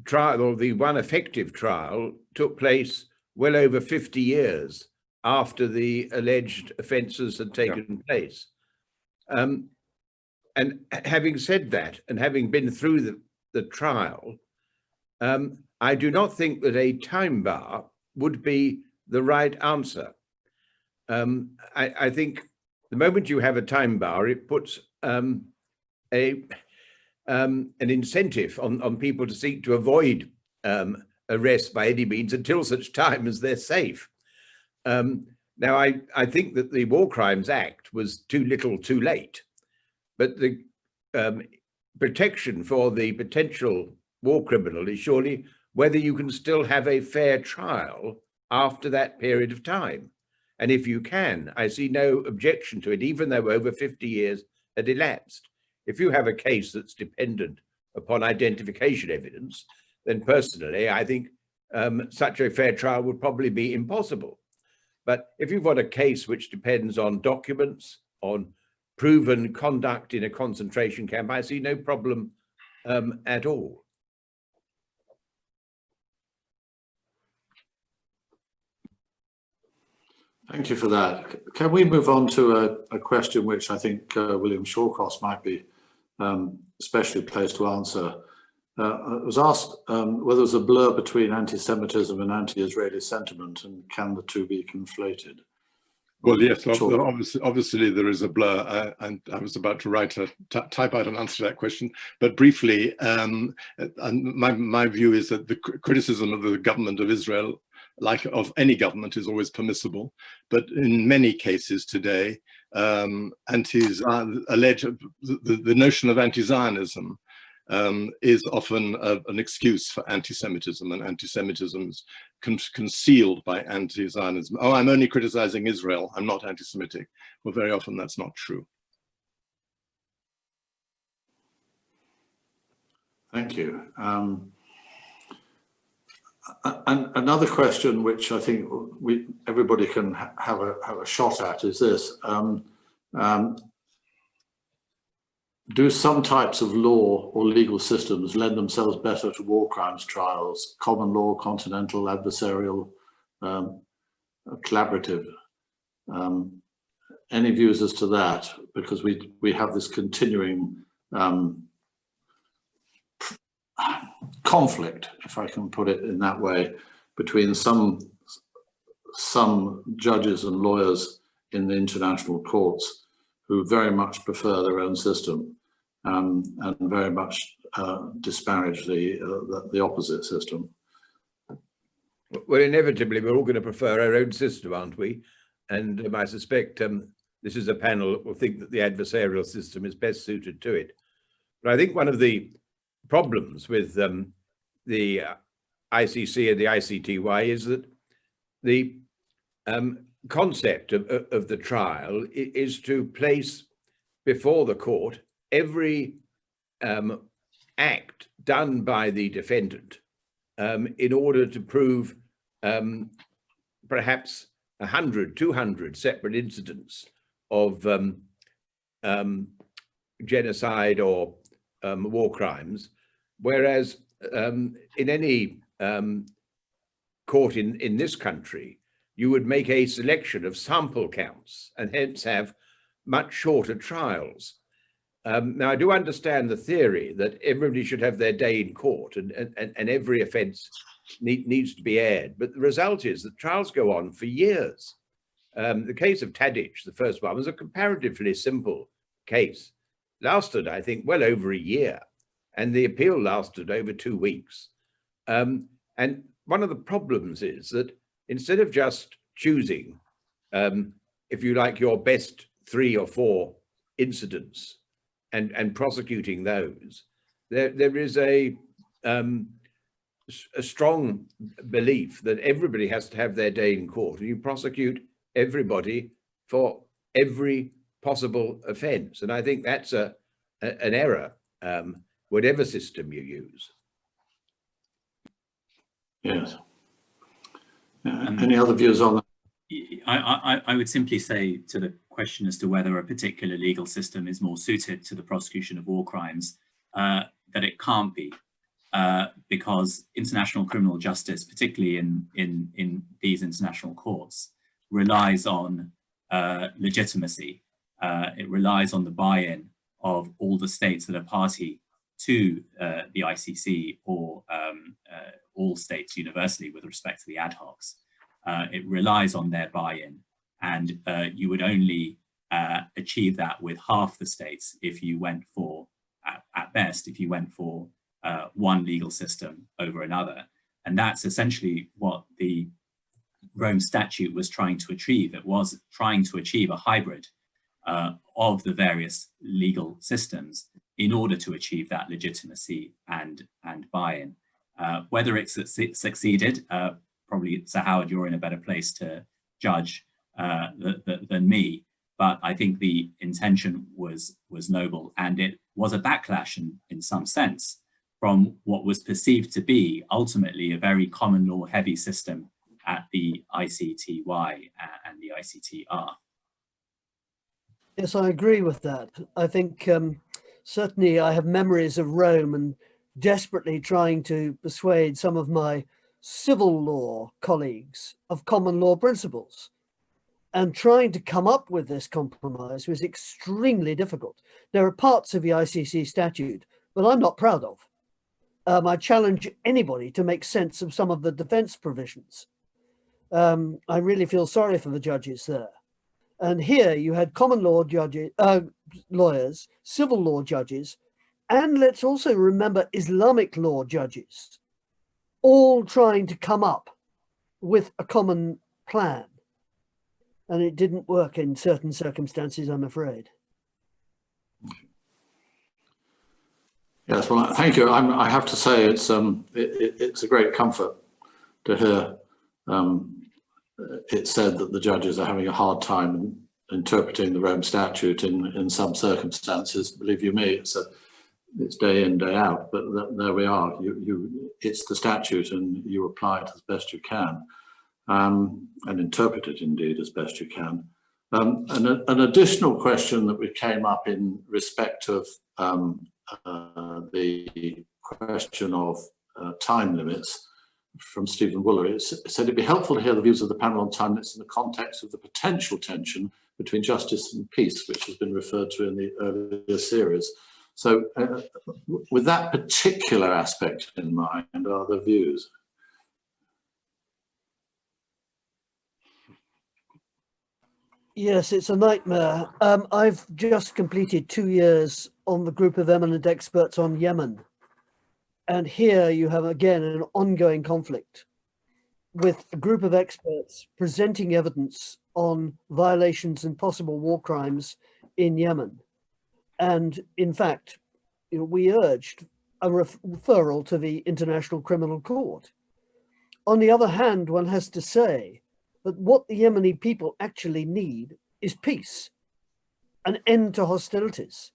trial, or the one effective trial, took place well over 50 years after the alleged offences had taken place. And having said that, and having been through the trial, I do not think that a time bar would be the right answer. I think the moment you have a time bar, it puts an incentive on people to seek to avoid arrest by any means until such time as they're safe. Now, I think that the War Crimes Act was too little too late, but the protection for the potential war criminal is surely whether you can still have a fair trial after that period of time. And if you can, I see no objection to it, even though over 50 years had elapsed. If you have a case that's dependent upon identification evidence, then personally, I think such a fair trial would probably be impossible. But if you've got a case which depends on documents, on proven conduct in a concentration camp, I see no problem at all. Thank you for that. Can we move on to a question which I think William Shawcross might be especially placed to answer? It was asked whether there's a blur between anti-Semitism and anti-Israeli sentiment, and can the two be conflated? Well, yes, obviously there is a blur, and I was about to type out an answer to that question. But briefly, my view is that the criticism of the government of Israel, like of any government, is always permissible. But in many cases today, the notion of anti-Zionism is often an excuse for anti-Semitism, and anti-Semitism is concealed by anti-Zionism. Oh, I'm only criticizing Israel, I'm not anti-Semitic. Well, very often that's not true. Thank you. And another question, which I think everybody can have a shot at, is this: do some types of law or legal systems lend themselves better to war crimes trials, common law, continental, adversarial, collaborative? Any views as to that? Because we have this continuing conflict, if I can put it in that way, between some judges and lawyers in the international courts who very much prefer their own system and very much disparage the opposite system. Well, inevitably, we're all going to prefer our own system, aren't we? And I suspect this is a panel that will think that the adversarial system is best suited to it. But I think one of the problems with the ICC and the ICTY is that the concept of the trial is to place before the court every act done by the defendant in order to prove perhaps 100, 200 separate incidents of genocide or war crimes, whereas in any court in this country, you would make a selection of sample counts and hence have much shorter trials. Now, I do understand the theory that everybody should have their day in court and every offence needs to be aired, but the result is that trials go on for years. The case of Tadic, the first one, was a comparatively simple case. Lasted, I think, well over a year, and the appeal lasted over 2 weeks. And one of the problems is that instead of just choosing, if you like, your best 3 or 4 incidents and prosecuting those, there is a strong belief that everybody has to have their day in court, and you prosecute everybody for every possible offence. And I think that's an error, whatever system you use. Yes. Any other views on that? I would simply say to the question as to whether a particular legal system is more suited to the prosecution of war crimes, that it can't be, because international criminal justice, particularly in these international courts, relies on legitimacy. It relies on the buy-in of all the states that are party to the ICC, or all states universally with respect to the ad hocs. It relies on their buy-in, and you would only achieve that with half the states if you went for, at best, if you went for one legal system over another. And that's essentially what the Rome Statute was trying to achieve. It was trying to achieve a hybrid of the various legal systems in order to achieve that legitimacy and buy-in. Whether it's succeeded, probably, Sir Howard, you're in a better place to judge than me, but I think the intention was noble, and it was a backlash in some sense from what was perceived to be ultimately a very common law heavy system at the ICTY and the ICTR. Yes, I agree with that. I think certainly I have memories of Rome and desperately trying to persuade some of my civil law colleagues of common law principles, and trying to come up with this compromise was extremely difficult. There are parts of the ICC statute that I'm not proud of. I challenge anybody to make sense of some of the defense provisions. I really feel sorry for the judges there. And here you had common law judges, lawyers, civil law judges, and let's also remember Islamic law judges, all trying to come up with a common plan. And it didn't work in certain circumstances, I'm afraid. Yes, well, thank you. I have to say it's a great comfort to hear it said that the judges are having a hard time interpreting the Rome Statute in some circumstances. Believe you me, it's day in, day out, but there we are. It's the statute, and you apply it as best you can, and interpret it indeed as best you can. An additional question that we came up in respect of the question of time limits from Stephen Wooler. It said it'd be helpful to hear the views of the panel on time limits in the context of the potential tension between justice and peace, which has been referred to in the earlier series. So with that particular aspect in mind, are the views? Yes, it's a nightmare. I've just completed 2 years on the group of eminent experts on Yemen. And here you have, again, an ongoing conflict with a group of experts presenting evidence on violations and possible war crimes in Yemen. And in fact, we urged a referral to the International Criminal Court. On the other hand, one has to say that what the Yemeni people actually need is peace, an end to hostilities.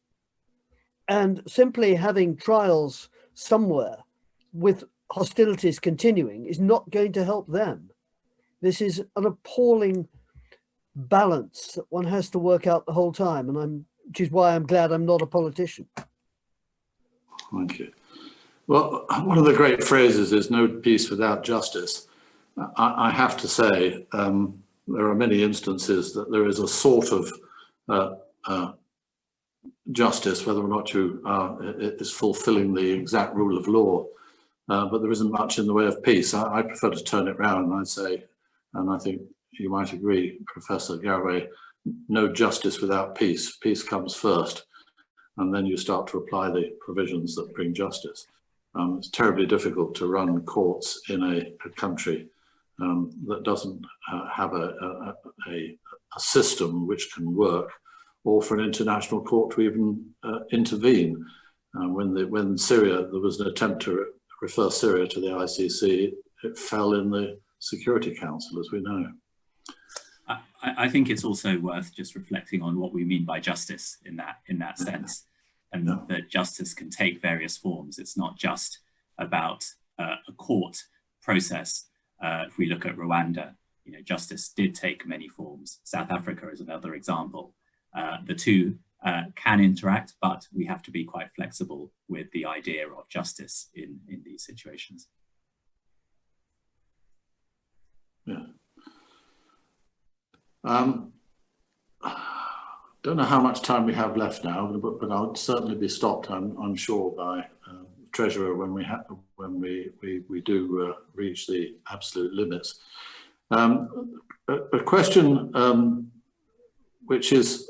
And simply having trials somewhere with hostilities continuing is not going to help them. This is an appalling balance that one has to work out the whole time, and which is why I'm glad I'm not a politician. Thank you. Well, one of the great phrases is no peace without justice. I have to say, there are many instances that there is a sort of justice, whether or not it is fulfilling the exact rule of law, but there isn't much in the way of peace. I prefer to turn it around, and I'd say, and I think you might agree, Professor Garraway, no justice without peace. Peace comes first, and then you start to apply the provisions that bring justice. It's terribly difficult to run courts in a country that doesn't have a system which can work, or for an international court to even intervene. When Syria, there was an attempt to refer Syria to the ICC, it fell in the Security Council, as we know. I think it's also worth just reflecting on what we mean by justice in that sense, and that justice can take various forms. It's not just about a court process. If we look at Rwanda, justice did take many forms. South Africa is another example. The two can interact, but we have to be quite flexible with the idea of justice in these situations. Yeah. Don't know how much time we have left now, but I'll certainly be stopped, I'm sure, by Treasurer when we do reach the absolute limits. A question which is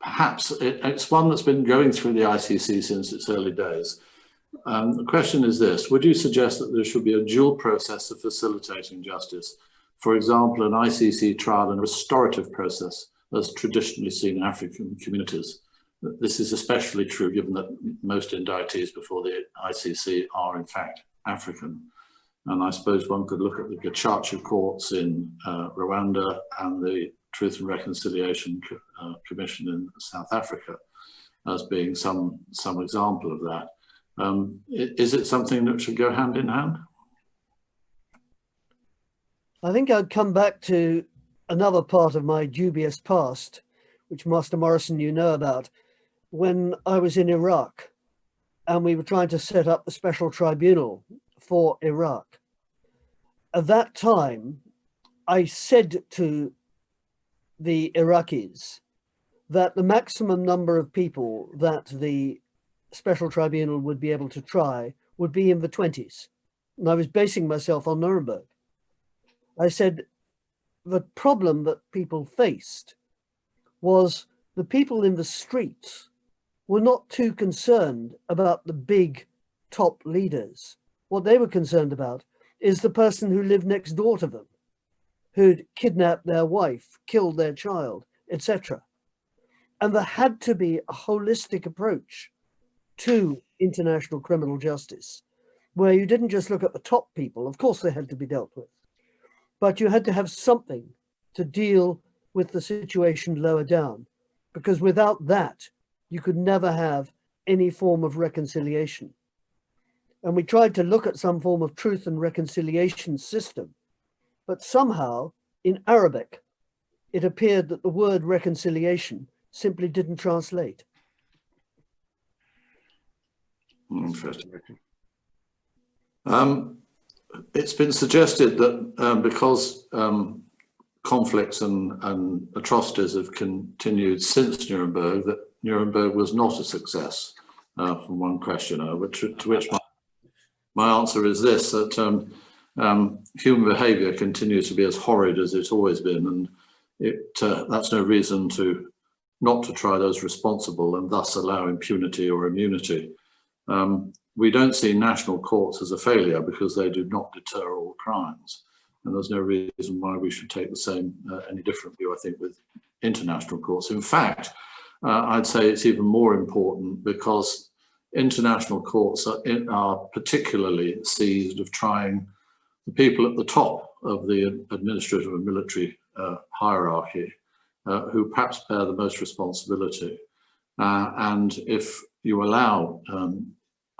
perhaps it's one that's been going through the ICC since its early days. The question is this: would you suggest that there should be a dual process of facilitating justice? For example, an ICC trial and a restorative process, as traditionally seen in African communities. This is especially true given that most indictees before the ICC are in fact African. And I suppose one could look at the Gacaca courts in Rwanda and the Truth and Reconciliation Commission in South Africa as being some example of that. Is it something that should go hand in hand? I think I'd come back to another part of my dubious past, which Master Morrison, you know about, when I was in Iraq and we were trying to set up a special tribunal for Iraq. At that time, I said to the Iraqis that the maximum number of people that the special tribunal would be able to try would be in the 20s. And I was basing myself on Nuremberg. I said the problem that people faced was the people in the streets were not too concerned about the big top leaders. What they were concerned about is the person who lived next door to them, who'd kidnapped their wife, killed their child, etc. And there had to be a holistic approach to international criminal justice, where you didn't just look at the top people. Of course, they had to be dealt with, but you had to have something to deal with the situation lower down, because without that, you could never have any form of reconciliation. And we tried to look at some form of truth and reconciliation system, but somehow in Arabic, it appeared that the word reconciliation simply didn't translate. Interesting. It's been suggested that because conflicts and atrocities have continued since Nuremberg, that Nuremberg was not a success, from one questioner, to which my answer is this, that human behaviour continues to be as horrid as it's always been, and that's no reason not to try those responsible and thus allow impunity or immunity. We don't see national courts as a failure because they do not deter all crimes. And there's no reason why we should take the same, any different view, I think, with international courts. In fact, I'd say it's even more important because international courts are particularly seized of trying the people at the top of the administrative and military hierarchy, who perhaps bear the most responsibility. And if you allow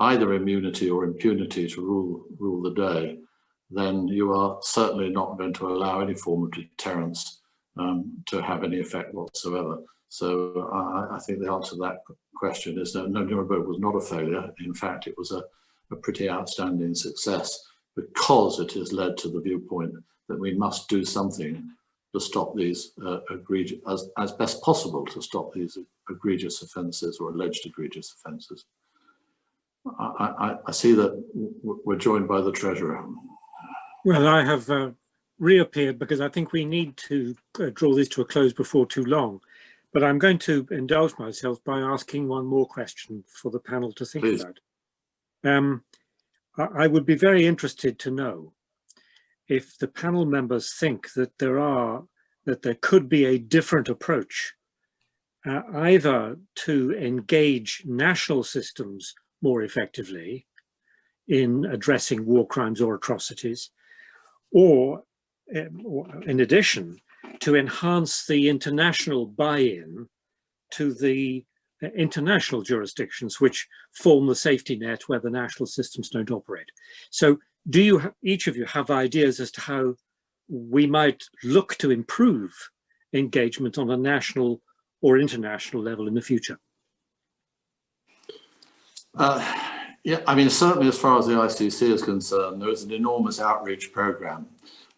either immunity or impunity to rule the day, then you are certainly not going to allow any form of deterrence to have any effect whatsoever. So I think the answer to that question is no, Nuremberg was not a failure. In fact, it was a pretty outstanding success because it has led to the viewpoint that we must do something to stop these egregious, as best possible, to stop these egregious offences or alleged egregious offences. I see that we're joined by the Treasurer. Well, I have reappeared because I think we need to draw this to a close before too long. But I'm going to indulge myself by asking one more question for the panel to think Please. about. I would be very interested to know if the panel members think that there could be a different approach, either to engage national systems more effectively in addressing war crimes or atrocities, or in addition, to enhance the international buy-in to the international jurisdictions which form the safety net where the national systems don't operate. So do you, each of you, have ideas as to how we might look to improve engagement on a national or international level in the future? Yeah, I mean, certainly as far as the ICC is concerned, there is an enormous outreach program.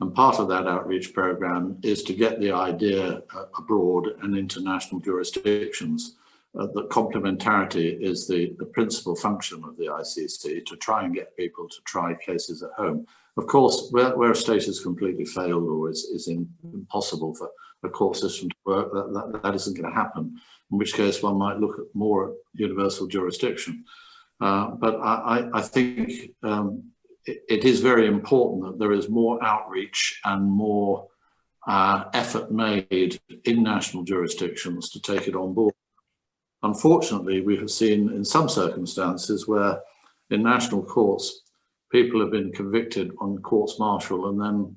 And part of that outreach program is to get the idea abroad and international jurisdictions that complementarity is the principal function of the ICC, to try and get people to try cases at home. Of course, where a state has completely failed or is impossible for a court system to work, that isn't going to happen, in which case one might look at more universal jurisdiction. But I think it is very important that there is more outreach and more effort made in national jurisdictions to take it on board. Unfortunately, we have seen in some circumstances where in national courts, people have been convicted on courts-martial and then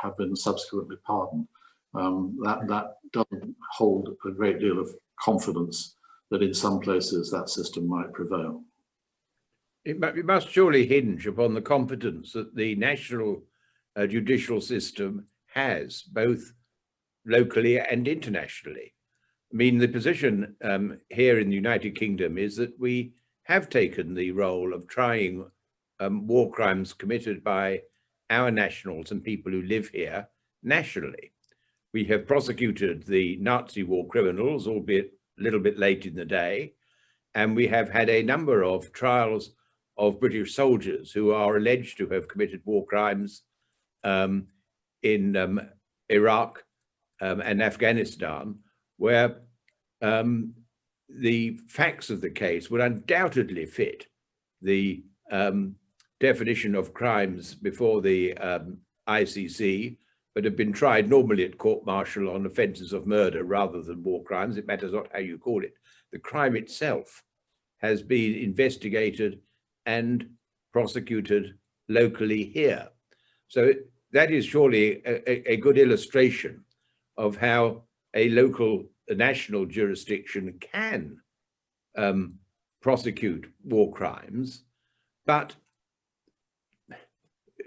have been subsequently pardoned. That doesn't hold a great deal of confidence that in some places that system might prevail. It must surely hinge upon the confidence that the national judicial system has, both locally and internationally. I mean, the position here in the United Kingdom is that we have taken the role of trying war crimes committed by our nationals and people who live here nationally. We have prosecuted the Nazi war criminals, albeit a little bit late in the day, and we have had a number of trials of British soldiers who are alleged to have committed war crimes in Iraq and Afghanistan, where the facts of the case would undoubtedly fit the definition of crimes before the ICC, but have been tried normally at court-martial on offences of murder rather than war crimes. It matters not how you call it. The crime itself has been investigated and prosecuted locally here. So that is surely a good illustration of how a local the national jurisdiction can prosecute war crimes, but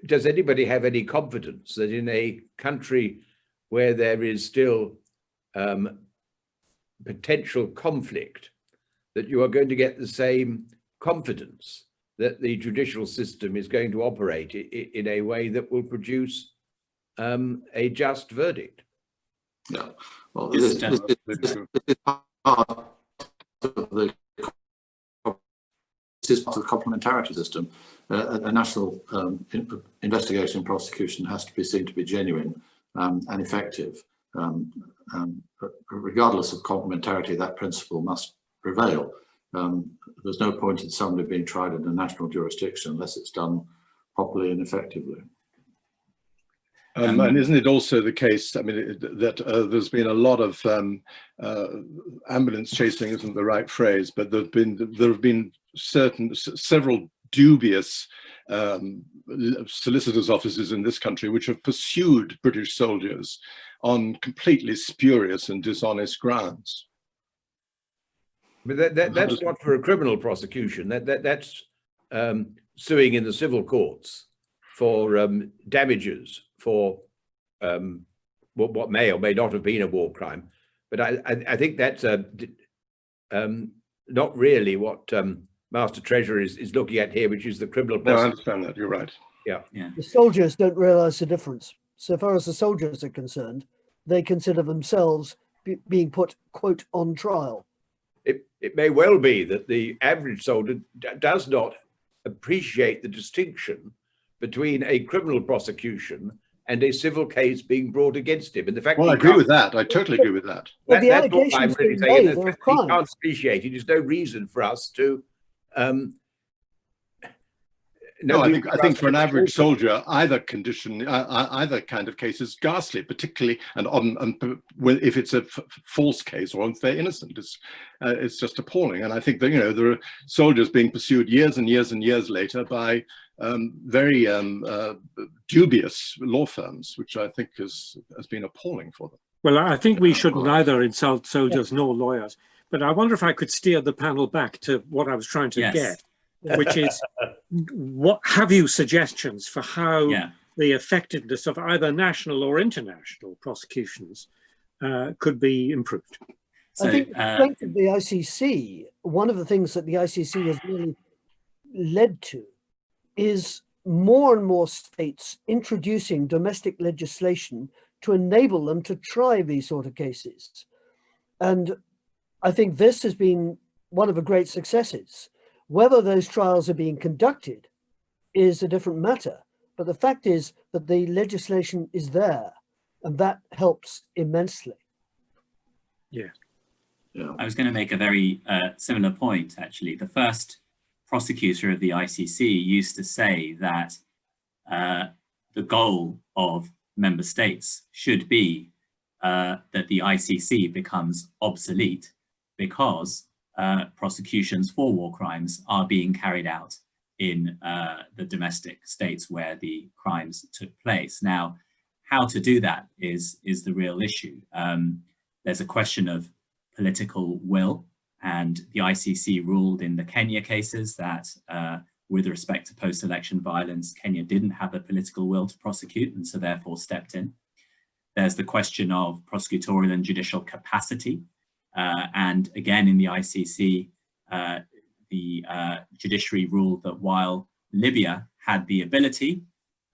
does anybody have any confidence that in a country where there is still potential conflict, that you are going to get the same confidence that the judicial system is going to operate in a way that will produce a just verdict? Yeah, well, this is part of the complementarity system. A national investigation and prosecution has to be seen to be genuine and effective. Regardless of complementarity, that principle must prevail. There's no point in somebody being tried in a national jurisdiction unless it's done properly and effectively. And isn't it also the case, I mean, that there's been a lot of ambulance chasing isn't the right phrase, but there have been several dubious solicitors' offices in this country which have pursued British soldiers on completely spurious and dishonest grounds. But that's not for a criminal prosecution. That's suing in the civil courts for damages for what may or may not have been a war crime. But I think that's not really what Master Treasurer is looking at here, which is the criminal prosecution. No, I understand that. You're right. Yeah. The soldiers don't realize the difference. So far as the soldiers are concerned, they consider themselves being put, quote, on trial. It may well be that the average soldier does not appreciate the distinction between a criminal prosecution and a civil case being brought against him. And the fact, well, I agree with that. I totally agree with that. Well, the that's what I'm allegations really being saying. made are of crimes. He can't appreciate it. There's no reason for us to. No, I think for an average soldier, either condition, either kind of case is ghastly, particularly and if it's a false case or if they're innocent, it's just appalling. And I think that there are soldiers being pursued years and years and years later by very dubious law firms, which I think has been appalling for them. Well, I think we should neither insult soldiers nor lawyers, but I wonder if I could steer the panel back to what I was trying to get, which is, what have you suggestions for how the effectiveness of either national or international prosecutions could be improved? So, I think the strength of the ICC, one of the things that the ICC has really led to is more and more states introducing domestic legislation to enable them to try these sort of cases. And I think this has been one of the great successes. Whether those trials are being conducted is a different matter. But the fact is that the legislation is there, and that helps immensely. Yeah. I was going to make a very similar point, actually. The first prosecutor of the ICC used to say that the goal of member states should be that the ICC becomes obsolete because prosecutions for war crimes are being carried out in the domestic states where the crimes took place. Now, how to do that is the real issue. There's a question of political will, and the ICC ruled in the Kenya cases that with respect to post-election violence, Kenya didn't have the political will to prosecute and so therefore stepped in. There's the question of prosecutorial and judicial capacity. And again, in the ICC, the judiciary ruled that while Libya had the ability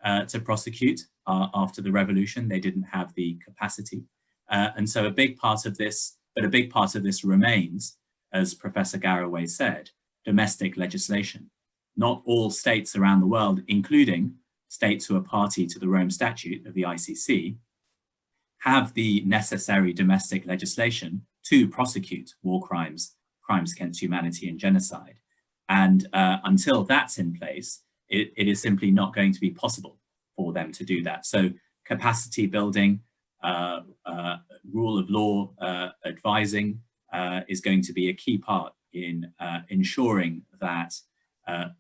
to prosecute after the revolution, they didn't have the capacity. And so a big part of this remains, as Professor Garraway said, domestic legislation. Not all states around the world, including states who are party to the Rome Statute of the ICC, have the necessary domestic legislation to prosecute war crimes, crimes against humanity and genocide. And until that's in place, it is simply not going to be possible for them to do that. So capacity building, rule of law advising is going to be a key part in ensuring that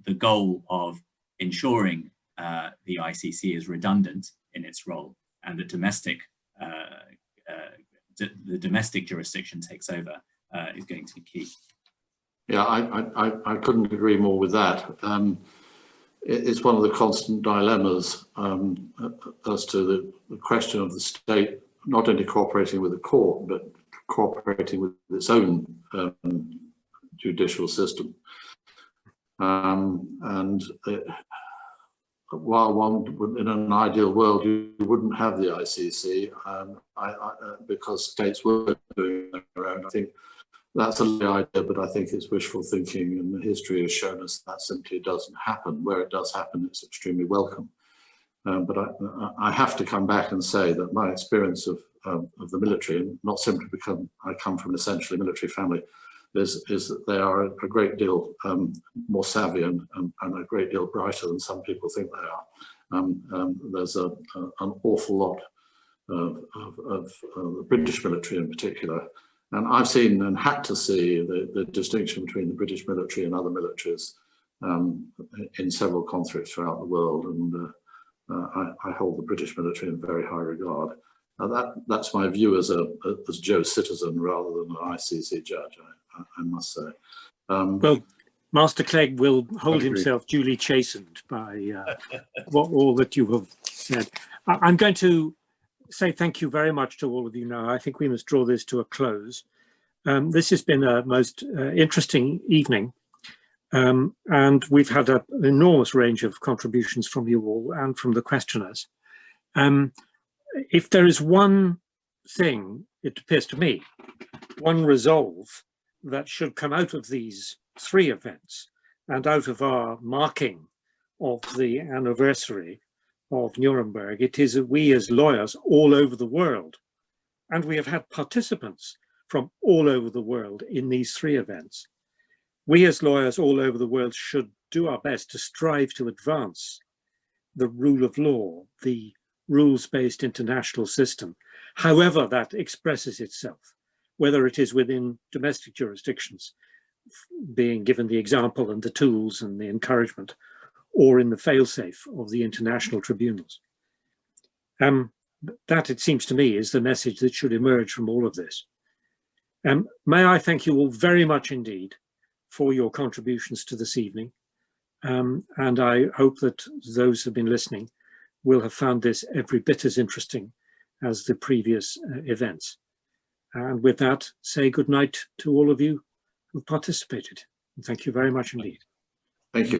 the goal of ensuring the ICC is redundant in its role and the domestic the domestic jurisdiction takes over is going to be key. Yeah, I couldn't agree more with that. It's one of the constant dilemmas as to the question of the state not only cooperating with the court, but cooperating with its own judicial system. While one, in an ideal world, you wouldn't have the ICC because states were doing their own. I think that's a lovely idea, but I think it's wishful thinking, and the history has shown us that simply doesn't happen. Where it does happen, it's extremely welcome. But I have to come back and say that my experience of the military, and not simply because I come from an essentially military family, is that they are a great deal more savvy and a great deal brighter than some people think they are. There's an awful lot of the British military in particular, and I've seen and had to see the distinction between the British military and other militaries in several conflicts throughout the world, and I hold the British military in very high regard. That's my view as Joe's citizen rather than an ICC judge, I must say. Well, Master Clegg will hold himself duly chastened by all that you have said. I'm going to say thank you very much to all of you now. I think we must draw this to a close. This has been a most interesting evening, and we've had an enormous range of contributions from you all and from the questioners. If there is one thing, it appears to me, one resolve that should come out of these three events and out of our marking of the anniversary of Nuremberg, it is that we as lawyers all over the world, and we have had participants from all over the world in these three events, we as lawyers all over the world should do our best to strive to advance the rule of law, the rules-based international system, however that expresses itself, whether it is within domestic jurisdictions, being given the example and the tools and the encouragement, or in the fail-safe of the international tribunals. That, it seems to me, is the message that should emerge from all of this. May I thank you all very much indeed for your contributions to this evening. And I hope that those who have been listening will have found this every bit as interesting as the previous events. And with that, say good night to all of you who participated. And thank you very much indeed. Thank you.